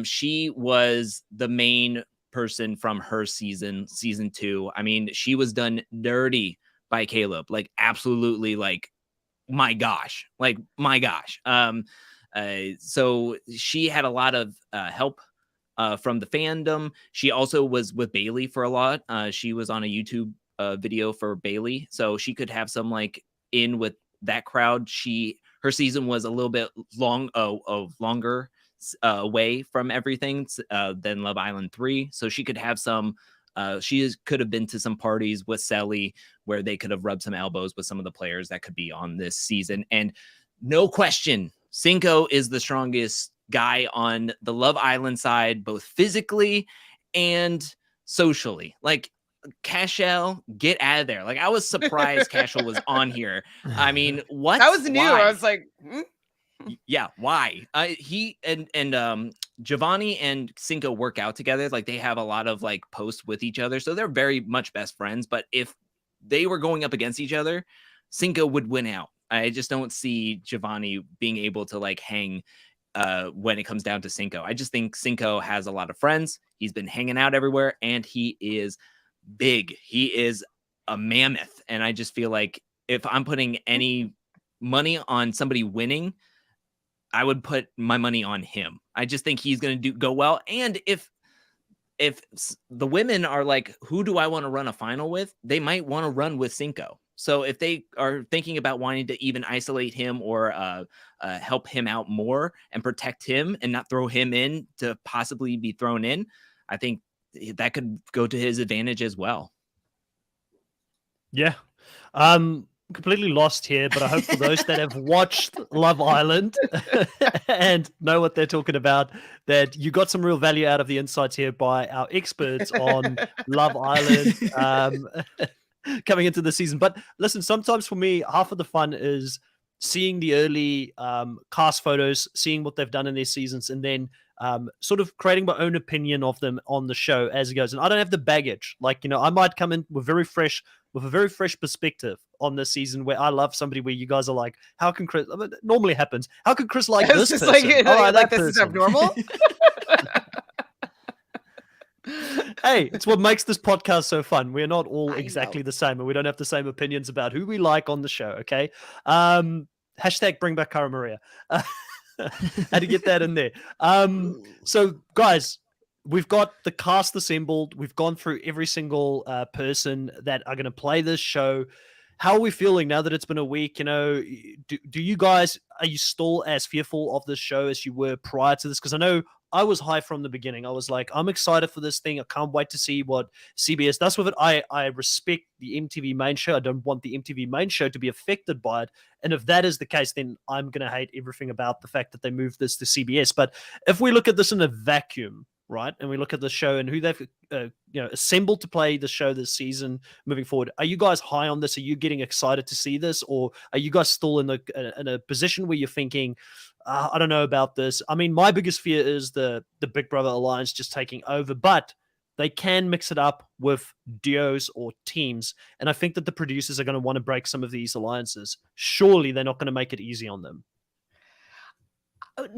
She was the main person from her season 2. I mean, she was done dirty by Caleb. Like absolutely, like my gosh. So she had a lot of help from the fandom. She also was with Bailey for a lot. She was on a YouTube video for Bailey, so she could have some like in with that crowd. Her season was a little bit longer away from everything than Love Island 3, so she could have some. Could have been to some parties with Selly where they could have rubbed some elbows with some of the players that could be on this season. And no question, Cinco is the strongest guy on the Love Island side, both physically and socially. Like, Cashel, get out of there. Like, I was surprised Cashel was on here. I mean, what? That was new. Why? I was like, Yeah, why? He and Giovanni and Cinco work out together. Like, they have a lot of like posts with each other, so they're very much best friends. But if they were going up against each other, Cinco would win out. I just don't see Giovanni being able to like hang when it comes down to Cinco. I just think Cinco has a lot of friends. He's been hanging out everywhere, and he is big. He is a mammoth. And I just feel like if I'm putting any money on somebody winning, I would put my money on him. I just think he's going to go well. And if the women are like, who do I want to run a final with? They might want to run with Cinco. So if they are thinking about wanting to even isolate him or help him out more and protect him and not throw him in to possibly be thrown in, I think that could go to his advantage as well. Yeah. Completely lost here, but I hope for those that have watched Love Island and know what they're talking about, that you got some real value out of the insights here by our experts on Love Island coming into the season. But listen, sometimes for me, half of the fun is seeing the early cast photos, seeing what they've done in their seasons, and then sort of creating my own opinion of them on the show as it goes. And I don't have the baggage. Like, I might come in with a very fresh perspective on this season where I love somebody where you guys are like, how can Chris, it normally happens, how can Chris like this person? I like this is abnormal. Hey, it's what makes this podcast so fun. We're not all exactly the same, and we don't have the same opinions about who we like on the show, okay? Hashtag bring back Cara Maria. Had to get that in there. So, guys, we've got the cast assembled. We've gone through every single person that are going to play this show. How are we feeling now that it's been a week? Do you guys, are you still as fearful of this show as you were prior to this? Because I know I was high from the beginning. I was like, I'm excited for this thing. I can't wait to see what CBS does with it. I respect the MTV main show. I don't want the MTV main show to be affected by it. And if that is the case, then I'm going to hate everything about the fact that they moved this to CBS. But if we look at this in a vacuum, right, and we look at the show and who they've assembled to play the show this season moving forward, are you guys high on this? Are you getting excited to see this, or are you guys still in a position where you're thinking, I don't know about this? I mean, my biggest fear is the Big Brother alliance just taking over, but they can mix it up with duos or teams, and I think that the producers are going to want to break some of these alliances. Surely they're not going to make it easy on them.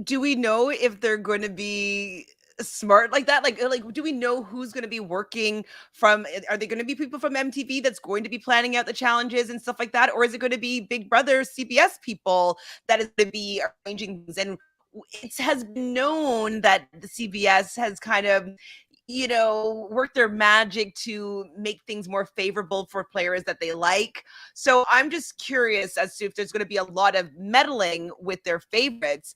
Do we know if they're going to be smart like that? Like do we know who's going to be working from? Are they going to be people from MTV that's going to be planning out the challenges and stuff like that, or is it going to be Big Brother CBS people that is going to be arranging things? And it has been known that the CBS has kind of work their magic to make things more favorable for players that they like. So I'm just curious as to if there's going to be a lot of meddling with their favorites.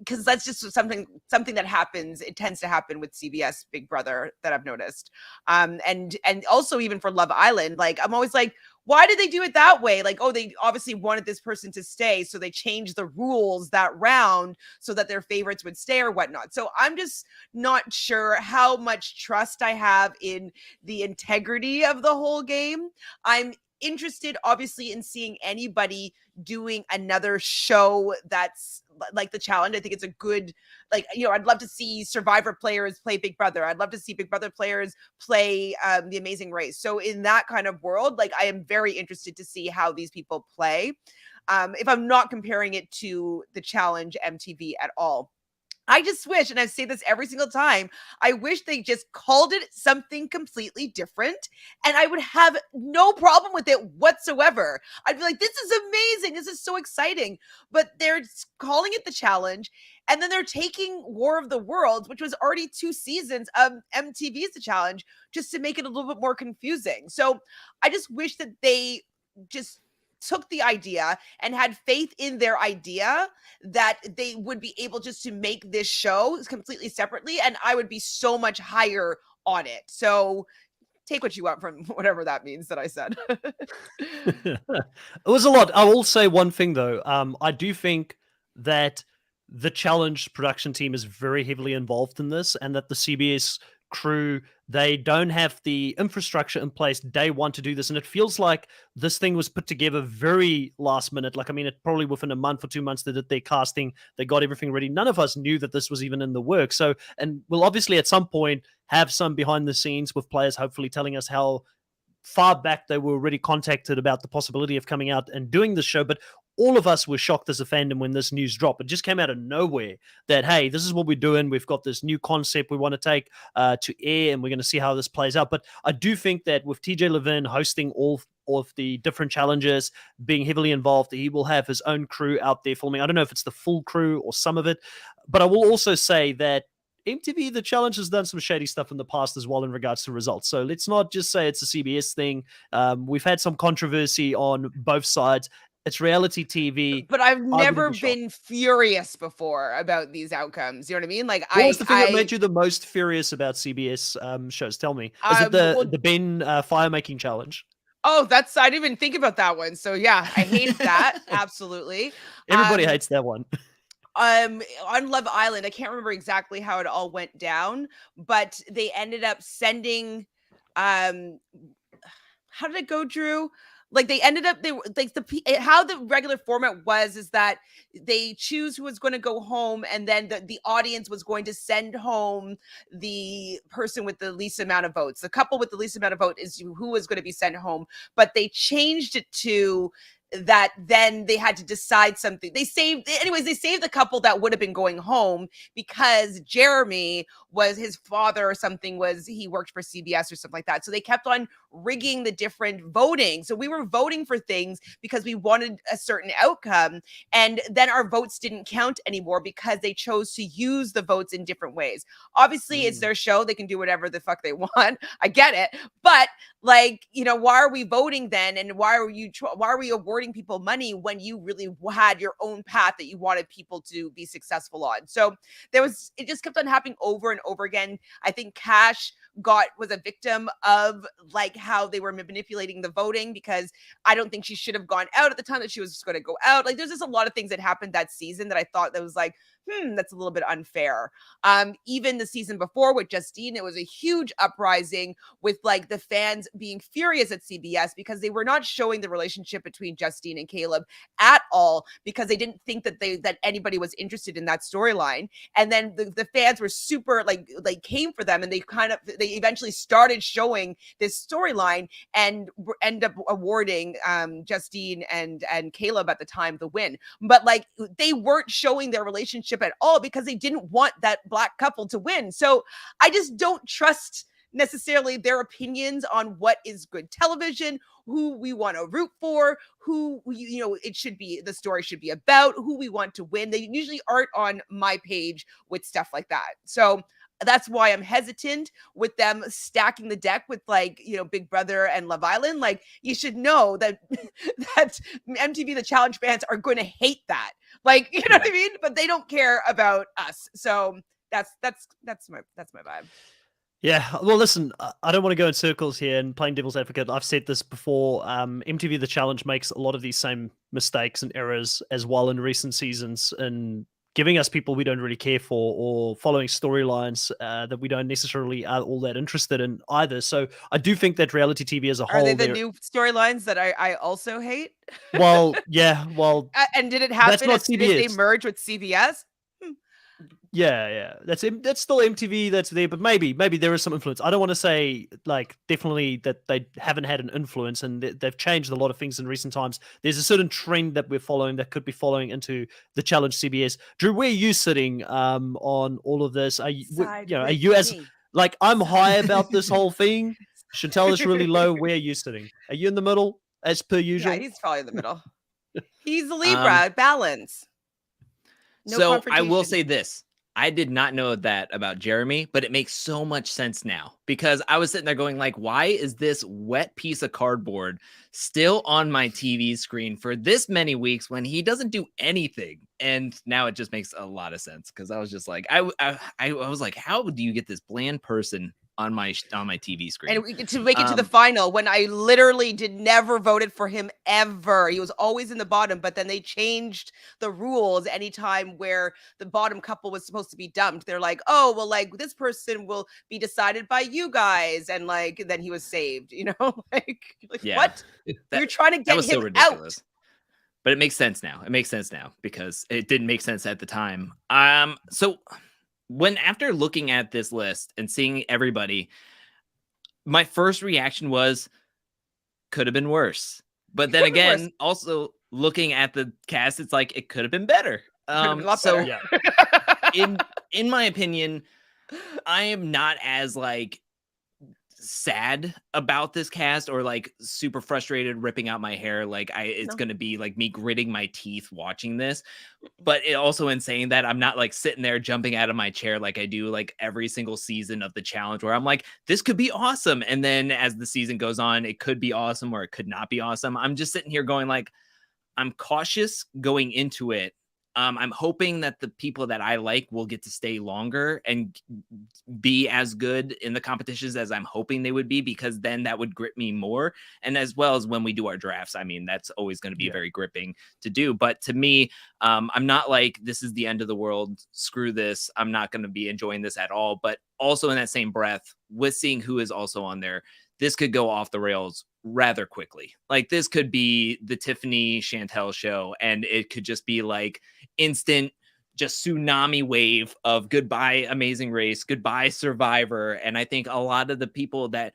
Because that's just something that happens. It tends to happen with CBS Big Brother that I've noticed. And also even for Love Island, like I'm always like, why did they do it that way? Like, oh, they obviously wanted this person to stay, so they changed the rules that round so that their favorites would stay or whatnot. So I'm just not sure how much trust I have in the integrity of the whole game. I'm interested, obviously, in seeing anybody doing another show that's like the challenge. I think it's a good, I'd love to see Survivor players play Big Brother. I'd love to see Big Brother players play The Amazing Race. So in that kind of world, I am very interested to see how these people play. If I'm not comparing it to the challenge MTV at all. I just wish, and I say this every single time, I wish they just called it something completely different and I would have no problem with it whatsoever. I'd be like, this is amazing. This is so exciting. But they're calling it the challenge. And then they're taking War of the Worlds, which was already 2 seasons of MTV's The Challenge, just to make it a little bit more confusing. So I just wish that they just took the idea and had faith in their idea that they would be able just to make this show completely separately, and I would be so much higher on it. So take what you want from whatever that means that I said. It was a lot. I will say one thing though. I do think that the challenge production team is very heavily involved in this, and that the CBS crew, they don't have the infrastructure in place day one to do this. And it feels like this thing was put together very last minute. Like, I mean, it probably within a month or 2 months they did their casting, they got everything ready. None of us knew that this was even in the work. So, and we'll obviously at some point have some behind the scenes with players hopefully telling us how far back they were already contacted about the possibility of coming out and doing this show. But all of us were shocked as a fandom when this news dropped. It just came out of nowhere that, hey, this is what we're doing. We've got this new concept we want to take to air, and we're going to see how this plays out. But I do think that with TJ Levin hosting all of the different challenges, being heavily involved, he will have his own crew out there filming. I don't know if it's the full crew or some of it, but I will also say that MTV, The Challenge, has done some shady stuff in the past as well in regards to results. So let's not just say it's a CBS thing. We've had some controversy on both sides. It's reality TV. But I've never been furious before about these outcomes. You know what I mean? Like, what was the thing that made you the most furious about CBS shows? Tell me. Is it the Ben fire making challenge? Oh, I didn't even think about that one. So yeah, I hate that. Absolutely. Everybody hates that one. On Love Island, I can't remember exactly how it all went down, but they ended up sending how did it go, Drew? Like they ended up, how the regular format was is that they choose who was going to go home, and then the audience was going to send home the person with the least amount of votes. The couple with the least amount of vote is who was going to be sent home, but they changed it to that then they had to decide something. They saved the couple that would have been going home because Jeremy was his father or something, he worked for CBS or something like that. So they kept on rigging the different voting. So we were voting for things because we wanted a certain outcome. And then our votes didn't count anymore because they chose to use the votes in different ways. Obviously it's their show. They can do whatever the fuck they want. I get it. But like, why are we voting then? And why are we awarding people money when you really had your own path that you wanted people to be successful on? So it just kept on happening over and over again. I think Cash was a victim of like how they were manipulating the voting, because I don't think she should have gone out at the time that she was just going to go out. Like there's just a lot of things that happened that season that I thought that was like, that's a little bit unfair. Even the season before with Justine, it was a huge uprising with like the fans being furious at CBS because they were not showing the relationship between Justine and Caleb at all, because they didn't think that anybody was interested in that storyline. And then the fans were super like came for them, and they eventually started showing this storyline and end up awarding Justine and Caleb at the time the win. But like they weren't showing their relationship at all because they didn't want that black couple to win. So I just don't trust necessarily their opinions on what is good television, who we want to root for, who the story should be about, who we want to win. They usually aren't on my page with stuff like that. So that's why I'm hesitant with them stacking the deck with Big Brother and Love Island. Like, you should know that that MTV The Challenge fans are going to hate that. Like, you know what I mean? But they don't care about us. So that's my vibe. Yeah, well, listen, I don't want to go in circles here and playing devil's advocate. I've said this before. MTV The Challenge makes a lot of these same mistakes and errors as well in recent seasons, and giving us people we don't really care for, or following storylines that we don't necessarily are all that interested in either. So I do think that reality TV as a whole... Are they the new storylines that I also hate? Well, yeah, well... and did it happen that's not as soon CBS. as they merge with CBS? Yeah. That's still MTV. That's there, but maybe there is some influence. I don't want to say like definitely that they haven't had an influence, and they've changed a lot of things in recent times. There's a certain trend that we're following that could be following into the challenge CBS. Drew, where are you sitting on all of this? Are you, are you as like I'm high about this whole thing? Chantel is really low. Where are you sitting? Are you in the middle as per usual? Yeah, he's probably in the middle. He's a Libra, balance. No so I will confrontation. say this. I did not know that about Jeremy, but it makes so much sense now because I was sitting there going like, why is this wet piece of cardboard still on my TV screen for this many weeks when he doesn't do anything? And now it just makes a lot of sense because I was just like, I was like, how do you get this bland person on my TV screen? And to make it to the final, when I literally never voted for him ever. He was always in the bottom, but then they changed the rules anytime where the bottom couple was supposed to be dumped. They're like, oh, well, like this person will be decided by you guys. And like, then he was saved, like yeah. What? You're trying to get him so ridiculous. out. But it makes sense now. It makes sense now because it didn't make sense at the time. So when after looking at this list and seeing everybody, my first reaction was could have been worse. But then again, also looking at the cast, it's like it could have been better. Yeah. in my opinion, I am not as like sad about this cast or like super frustrated ripping out my hair like it's gonna be like me gritting my teeth watching this, but it also in saying that I'm not like sitting there jumping out of my chair like I do like every single season of the challenge where I'm like this could be awesome, and then as the season goes on it could be awesome or it could not be awesome. I'm just sitting here going like I'm cautious going into it. I'm hoping that the people that I like will get to stay longer and be as good in the competitions as I'm hoping they would be, because then that would grip me more. And as well as when we do our drafts, I mean, that's always going to be very gripping to do. But to me, I'm not like, this is the end of the world. Screw this. I'm not going to be enjoying this at all. But also in that same breath, with seeing who is also on there, this could go off the rails rather quickly. Like this could be the Tiffany Chantel show, and it could just be like instant, just tsunami wave of goodbye Amazing Race, goodbye Survivor. And I think a lot of the people that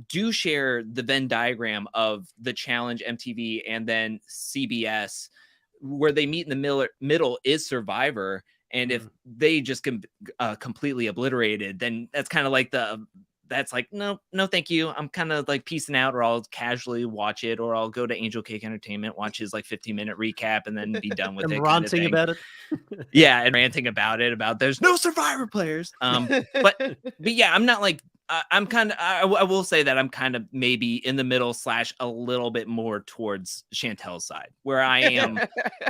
do share the Venn diagram of the challenge MTV and then CBS, where they meet in the middle is Survivor. And if they just completely obliterated, then that's kind of like that's like, no, thank you. I'm kind of like peacing out, or I'll casually watch it, or I'll go to Angelcake Entertainment, watch his like 15-minute recap and then be done with it. Ranting about it. Yeah. And ranting about it, about there's no Survivor players. But yeah, I'm not like, I'm kind of, I will say that I'm kind of maybe in the middle / a little bit more towards Chantel's side, where I am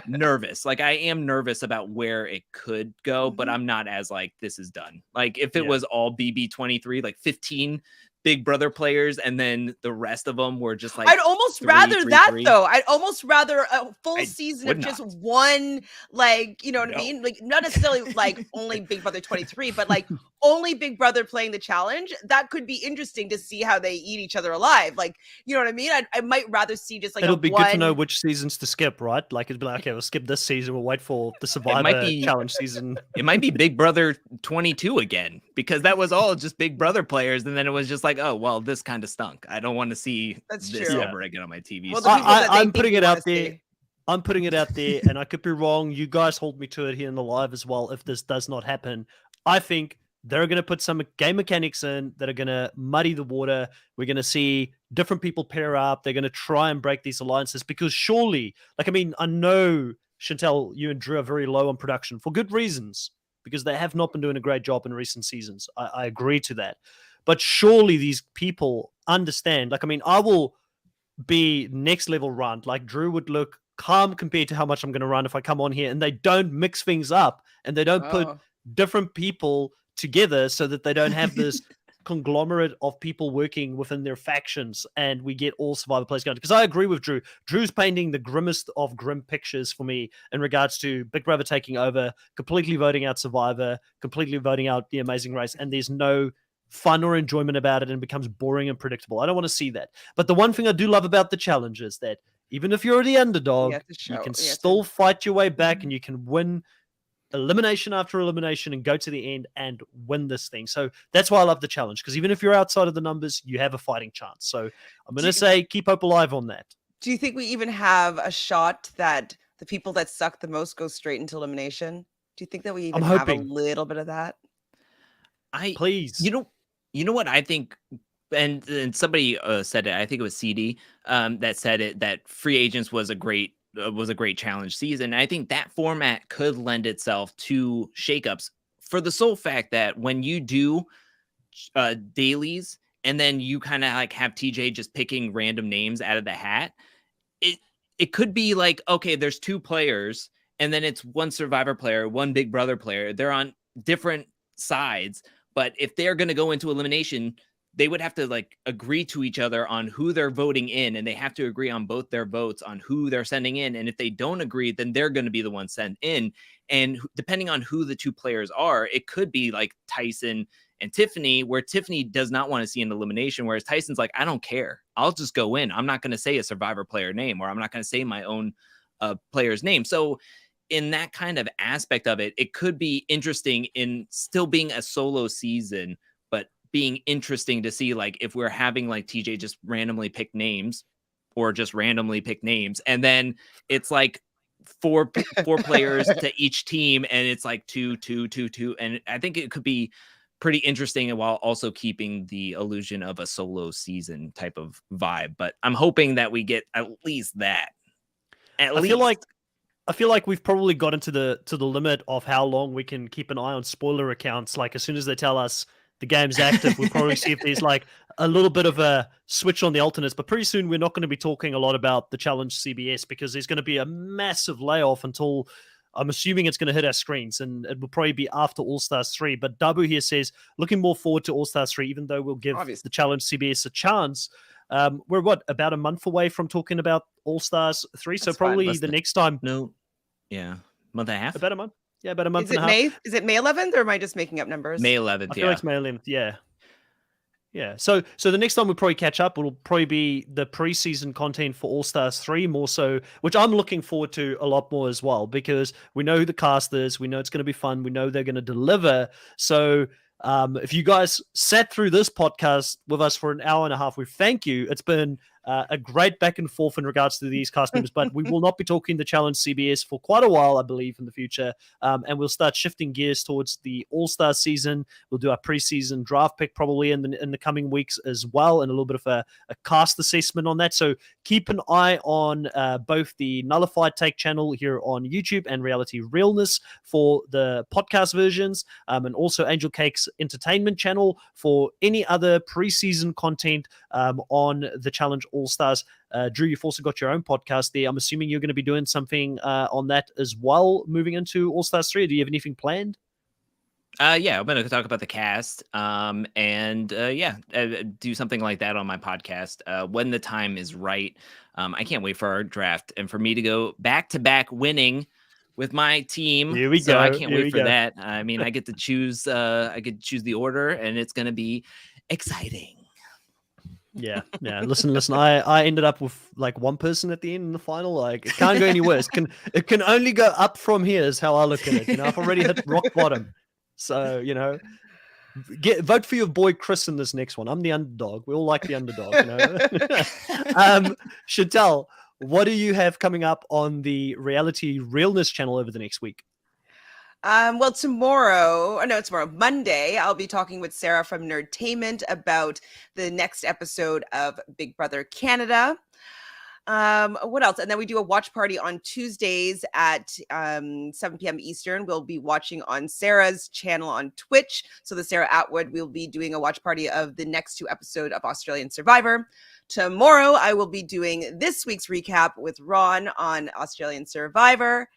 nervous. Like I am nervous about where it could go, but I'm not as like, this is done. Like if it was all BB23, like 15 Big Brother players, and then the rest of them were just like, I'd almost rather that though. I'd almost rather a full season of just one, like, you know what I mean? Like not necessarily like only Big Brother 23, but like only Big Brother playing the challenge. That could be interesting to see how they eat each other alive. Like, you know what I mean? I might rather see just like it'll be good to know which seasons to skip, right? Like it'd be like, okay, we'll skip this season. We'll wait for the Survivor challenge season. It might be Big Brother 22 again, because that was all just Big Brother players, and then it was just like, oh well, this kind of stunk. I don't want to see this ever again on my TV. Well, I'm putting it out there. I'm putting it out there, and I could be wrong. You guys hold me to it here in the live as well. If this does not happen, I think they're going to put some game mechanics in that are going to muddy the water. We're going to see different people pair up. They're going to try and break these alliances, because surely, like, I mean, I know, Chantel, you and Drew are very low on production for good reasons, because they have not been doing a great job in recent seasons. I agree to that. But surely these people understand. Like, I mean, I will be next level run. Like, Drew would look calm compared to how much I'm going to run if I come on here, and they don't mix things up, and they don't put different people together so that they don't have this conglomerate of people working within their factions, and we get all Survivor players going. Because I agree with Drew. Drew's painting the grimmest of grim pictures for me in regards to Big Brother taking over, completely voting out Survivor, completely voting out The Amazing Race, and there's no fun or enjoyment about it, and becomes boring and predictable. I don't want to see that. But the one thing I do love about the challenge is that even if you're the underdog, you can still fight your way back, and you can win elimination after elimination and go to the end and win this thing. So that's why I love the challenge, because even if you're outside of the numbers, you have a fighting chance. So I'm going to say keep hope alive on that. Do you think we even have a shot that the people that suck the most go straight into elimination? Do you think that we even have a little bit of that? Please. You know what I think, and somebody said it. I think it was CD that said it, that free agents was a great challenge season. And I think that format could lend itself to shakeups for the sole fact that when you do dailies and then you kind of like have TJ just picking random names out of the hat, it could be like, okay, there's two players and then it's one Survivor player, one Big Brother player. They're on different sides, but if they're going to go into elimination, they would have to like agree to each other on who they're voting in, and they have to agree on both their votes on who they're sending in. And if they don't agree, then they're going to be the one sent in. And depending on who the two players are, it could be like Tyson and Tiffany, where Tiffany does not want to see an elimination, whereas Tyson's like, I don't care. I'll just go in. I'm not going to say a Survivor player name, or I'm not going to say my own player's name. So in that kind of aspect of it, it could be interesting in still being a solo season, but being interesting to see, like, if we're having like TJ just randomly pick names or just randomly pick names, and then it's like four players to each team, and it's like two. And I think it could be pretty interesting, and while also keeping the illusion of a solo season type of vibe. But I'm hoping that we get at least that. I feel like we've probably gotten to the limit of how long we can keep an eye on spoiler accounts. Like, as soon as they tell us the game's active, we'll probably see if there's like a little bit of a switch on the alternates. But pretty soon we're not going to be talking a lot about the challenge CBS, because there's going to be a massive layoff until, I'm assuming, it's going to hit our screens, and it will probably be after All-Stars 3. But Dabu here says, looking more forward to All-Stars 3, even though we'll give the challenge CBS a chance. We're about a month away from talking about All-Stars 3, so probably the next time. Month and a half. About a month. Yeah, about a month and a half. Is it May 11th, or am I just making up numbers? May 11th. I feel like it's May 11th. Yeah. So the next time we'll probably catch up, it'll probably be the preseason content for All-Stars 3 more so, which I'm looking forward to a lot more as well, because we know who the cast is, we know it's going to be fun, we know they're going to deliver. So if you guys sat through this podcast with us for an hour and a half, we thank you. It's been a great back and forth in regards to these cast members, but we will not be talking the challenge CBS for quite a while, I believe, in the future. And we'll start shifting gears towards the All-Star season. We'll do our preseason draft pick probably in the coming weeks as well, and a little bit of a cast assessment on that. So keep an eye on both the Nullified Take channel here on YouTube and Reality Realness for the podcast versions, and also Angelcake's entertainment channel for any other preseason content on the challenge All-Stars. Drew, you've also got your own podcast there. I'm assuming you're going to be doing something on that as well moving into All-Stars 3. Do you have anything planned? Yeah, I'm going to talk about the cast and do something like that on my podcast when the time is right. I can't wait for our draft and for me to go back-to-back winning with my team. Here we go. I can't wait for that. I mean, I get to choose the order, and it's going to be exciting. Yeah. Listen. I ended up with like one person at the end in the final. Like, it can't go any worse. It can only go up from here is how I look at it. I've already hit rock bottom. So, vote for your boy Chris in this next one. I'm the underdog. We all like the underdog. Chantel, what do you have coming up on the Reality Realness channel over the next week? Well, Monday, I'll be talking with Sarah from Nerdtainment about the next episode of Big Brother Canada. What else? And then we do a watch party on Tuesdays at 7 p.m. Eastern. We'll be watching on Sarah's channel on Twitch. So the Sarah Atwood, we'll be doing a watch party of the next 2 episodes of Australian Survivor. Tomorrow, I will be doing this week's recap with Ron on Australian Survivor.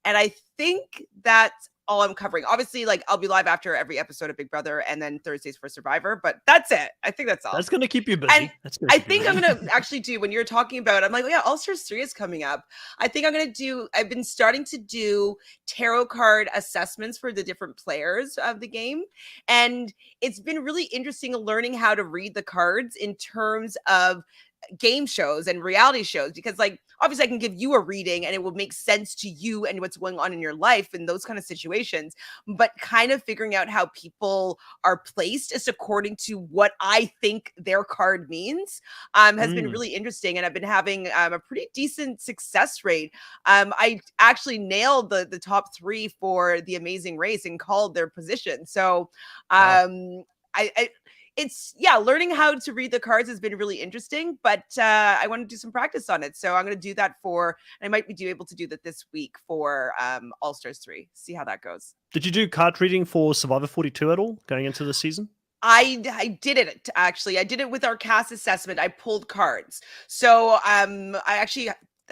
And I think that's all I'm covering. Obviously, like, I'll be live after every episode of Big Brother and then Thursdays for Survivor, but that's it. I think that's all. That's going to keep you busy. And I think I'm going to actually do, when you're talking about, I'm like, oh yeah, All-Stars 3 is coming up. I think I'm going to do, I've been starting to do tarot card assessments for the different players of the game. And it's been really interesting learning how to read the cards in terms of game shows and reality shows, because like obviously I can give you a reading and it will make sense to you and what's going on in your life in those kind of situations, but kind of figuring out how people are placed is according to what I think their card means has been really interesting, and I've been having a pretty decent success rate. I actually nailed the top 3 for the Amazing Race and called their position. So I it's learning how to read the cards has been really interesting, but I want to do some practice on it. So I'm going to do that and I might be able to do that this week for All Stars 3. See how that goes. Did you do card reading for Survivor 42 at all going into the season? I did it actually. I did it with our cast assessment. I pulled cards. So I actually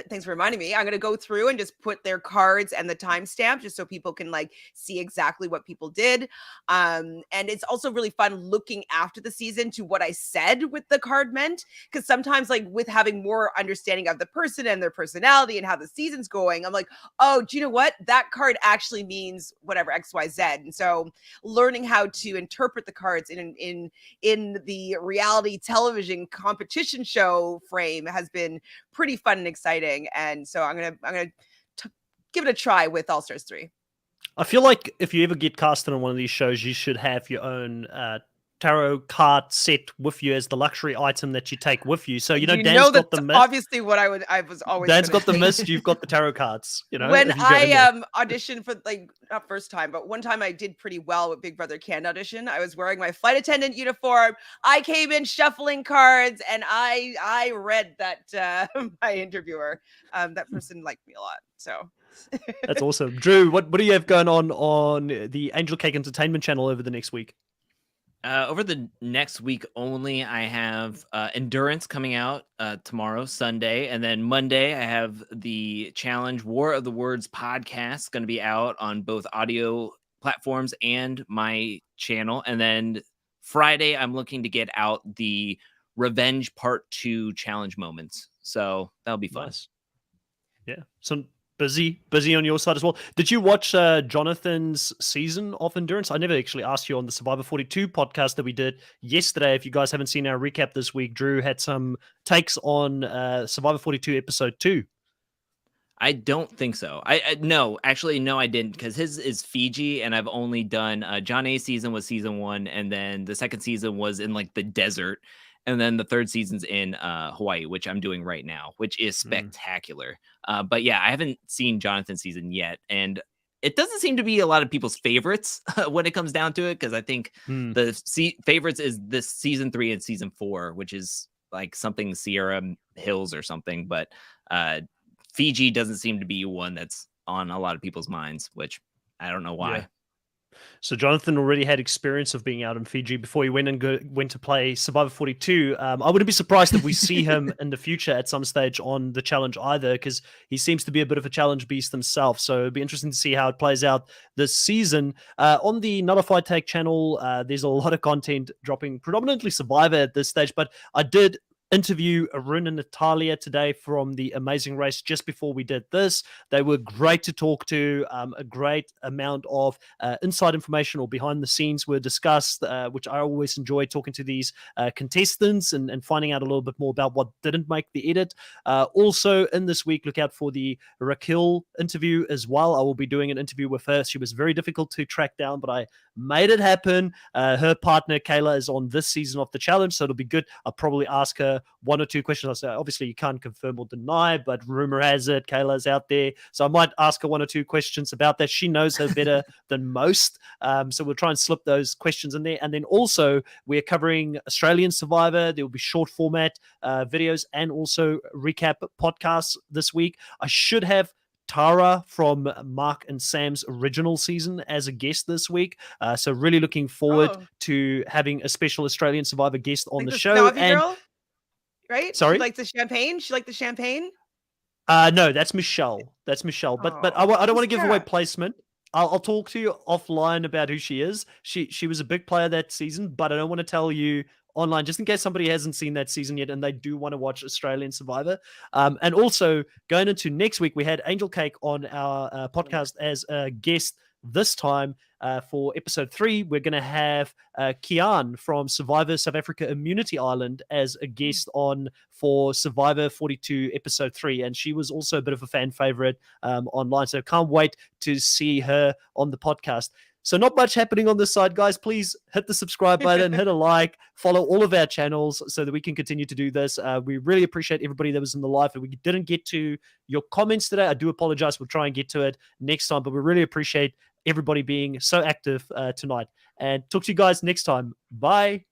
thanks for reminding me. I'm going to go through and just put their cards and the timestamp just so people can like see exactly what people did. And it's also really fun looking after the season to what I said with the card meant, because sometimes like with having more understanding of the person and their personality and how the season's going, I'm like, oh, do you know what? That card actually means whatever XYZ. And so learning how to interpret the cards in the reality television competition show frame has been pretty fun and exciting. And so I'm gonna give it a try with All Stars 3. I feel like if you ever get casted on one of these shows, you should have your own tarot card set with you as the luxury item that you take with you. So Dan's got the mist. Obviously, what I was always. Dan's got the mist. You've got the tarot cards. When I auditioned for not first time, but one time I did pretty well with Big Brother Canada audition. I was wearing my flight attendant uniform. I came in shuffling cards, and I read that my interviewer, that person liked me a lot. So. That's awesome. Drew, what do you have going on the Angelcake Entertainment channel over the next week? Over the next week only, I have Endurance coming out tomorrow, Sunday. And then Monday, I have the Challenge War of the Words podcast going to be out on both audio platforms and my channel. And then Friday, I'm looking to get out the Revenge Part 2 challenge moments. So that'll be fun. Nice. Yeah. So busy on your side as well. Did you watch Jonathan's season of Endurance? I never actually asked you on the Survivor 42 podcast that we did yesterday. If you guys haven't seen our recap this week, Drew had some takes on Survivor 42 episode 2. I don't think so. No, I didn't, because his is Fiji, and I've only done John A season was season 1, and then the second season was in like the desert. And then the third season's in Hawaii, which I'm doing right now, which is spectacular. But yeah, I haven't seen Jonathan's season yet. And it doesn't seem to be a lot of people's favorites when it comes down to it, because I think the favorites is this season 3 and season 4, which is like something Sierra Hills or something. But Fiji doesn't seem to be one that's on a lot of people's minds, which I don't know why. Yeah. So Jonathan already had experience of being out in Fiji before he went to play Survivor 42. I wouldn't be surprised if we see him in the future at some stage on the challenge either, because he seems to be a bit of a challenge beast himself. So it'd be interesting to see how it plays out this season. On the Not a Fight Take channel, there's a lot of content dropping, predominantly Survivor at this stage, but I did interview Arun and Natalia today from the Amazing Race just before we did this. They were great to talk to. A great amount of inside information or behind the scenes were discussed, which I always enjoy talking to these contestants and finding out a little bit more about what didn't make the edit. Also in this week, look out for the Raquel interview as well. I will be doing an interview with her. She was very difficult to track down, but I made it happen. Her partner, Kayla, is on this season of the challenge, so it'll be good. I'll probably ask her one or two questions. I say, obviously you can't confirm or deny, but rumor has it Kayla's out there. So I might ask her one or two questions about that. She knows her better than most. So we'll try and slip those questions in there. And then also we're covering Australian Survivor. There will be short format videos and also recap podcasts this week. I should have Tara from Mark and Sam's original season as a guest this week. So really looking forward to having a special Australian Survivor guest on the show. And girl? Right? Sorry? She liked the champagne? She liked the champagne? No, that's Michelle. That's Michelle. But I don't want to give away placement. I'll talk to you offline about who she is. She was a big player that season, but I don't want to tell you online just in case somebody hasn't seen that season yet and they do want to watch Australian Survivor. And also going into next week, we had Angelcake on our podcast as a guest this time. for episode 3, we're going to have Kian from Survivor South Africa Immunity Island as a guest on for Survivor 42 episode 3. And she was also a bit of a fan favorite online. So can't wait to see her on the podcast. So not much happening on this side, guys. Please hit the subscribe button, hit a like, follow all of our channels so that we can continue to do this. We really appreciate everybody that was in the live. And we didn't get to your comments today. I do apologize. We'll try and get to it next time, but we really appreciate everybody being so active tonight. And talk to you guys next time. Bye.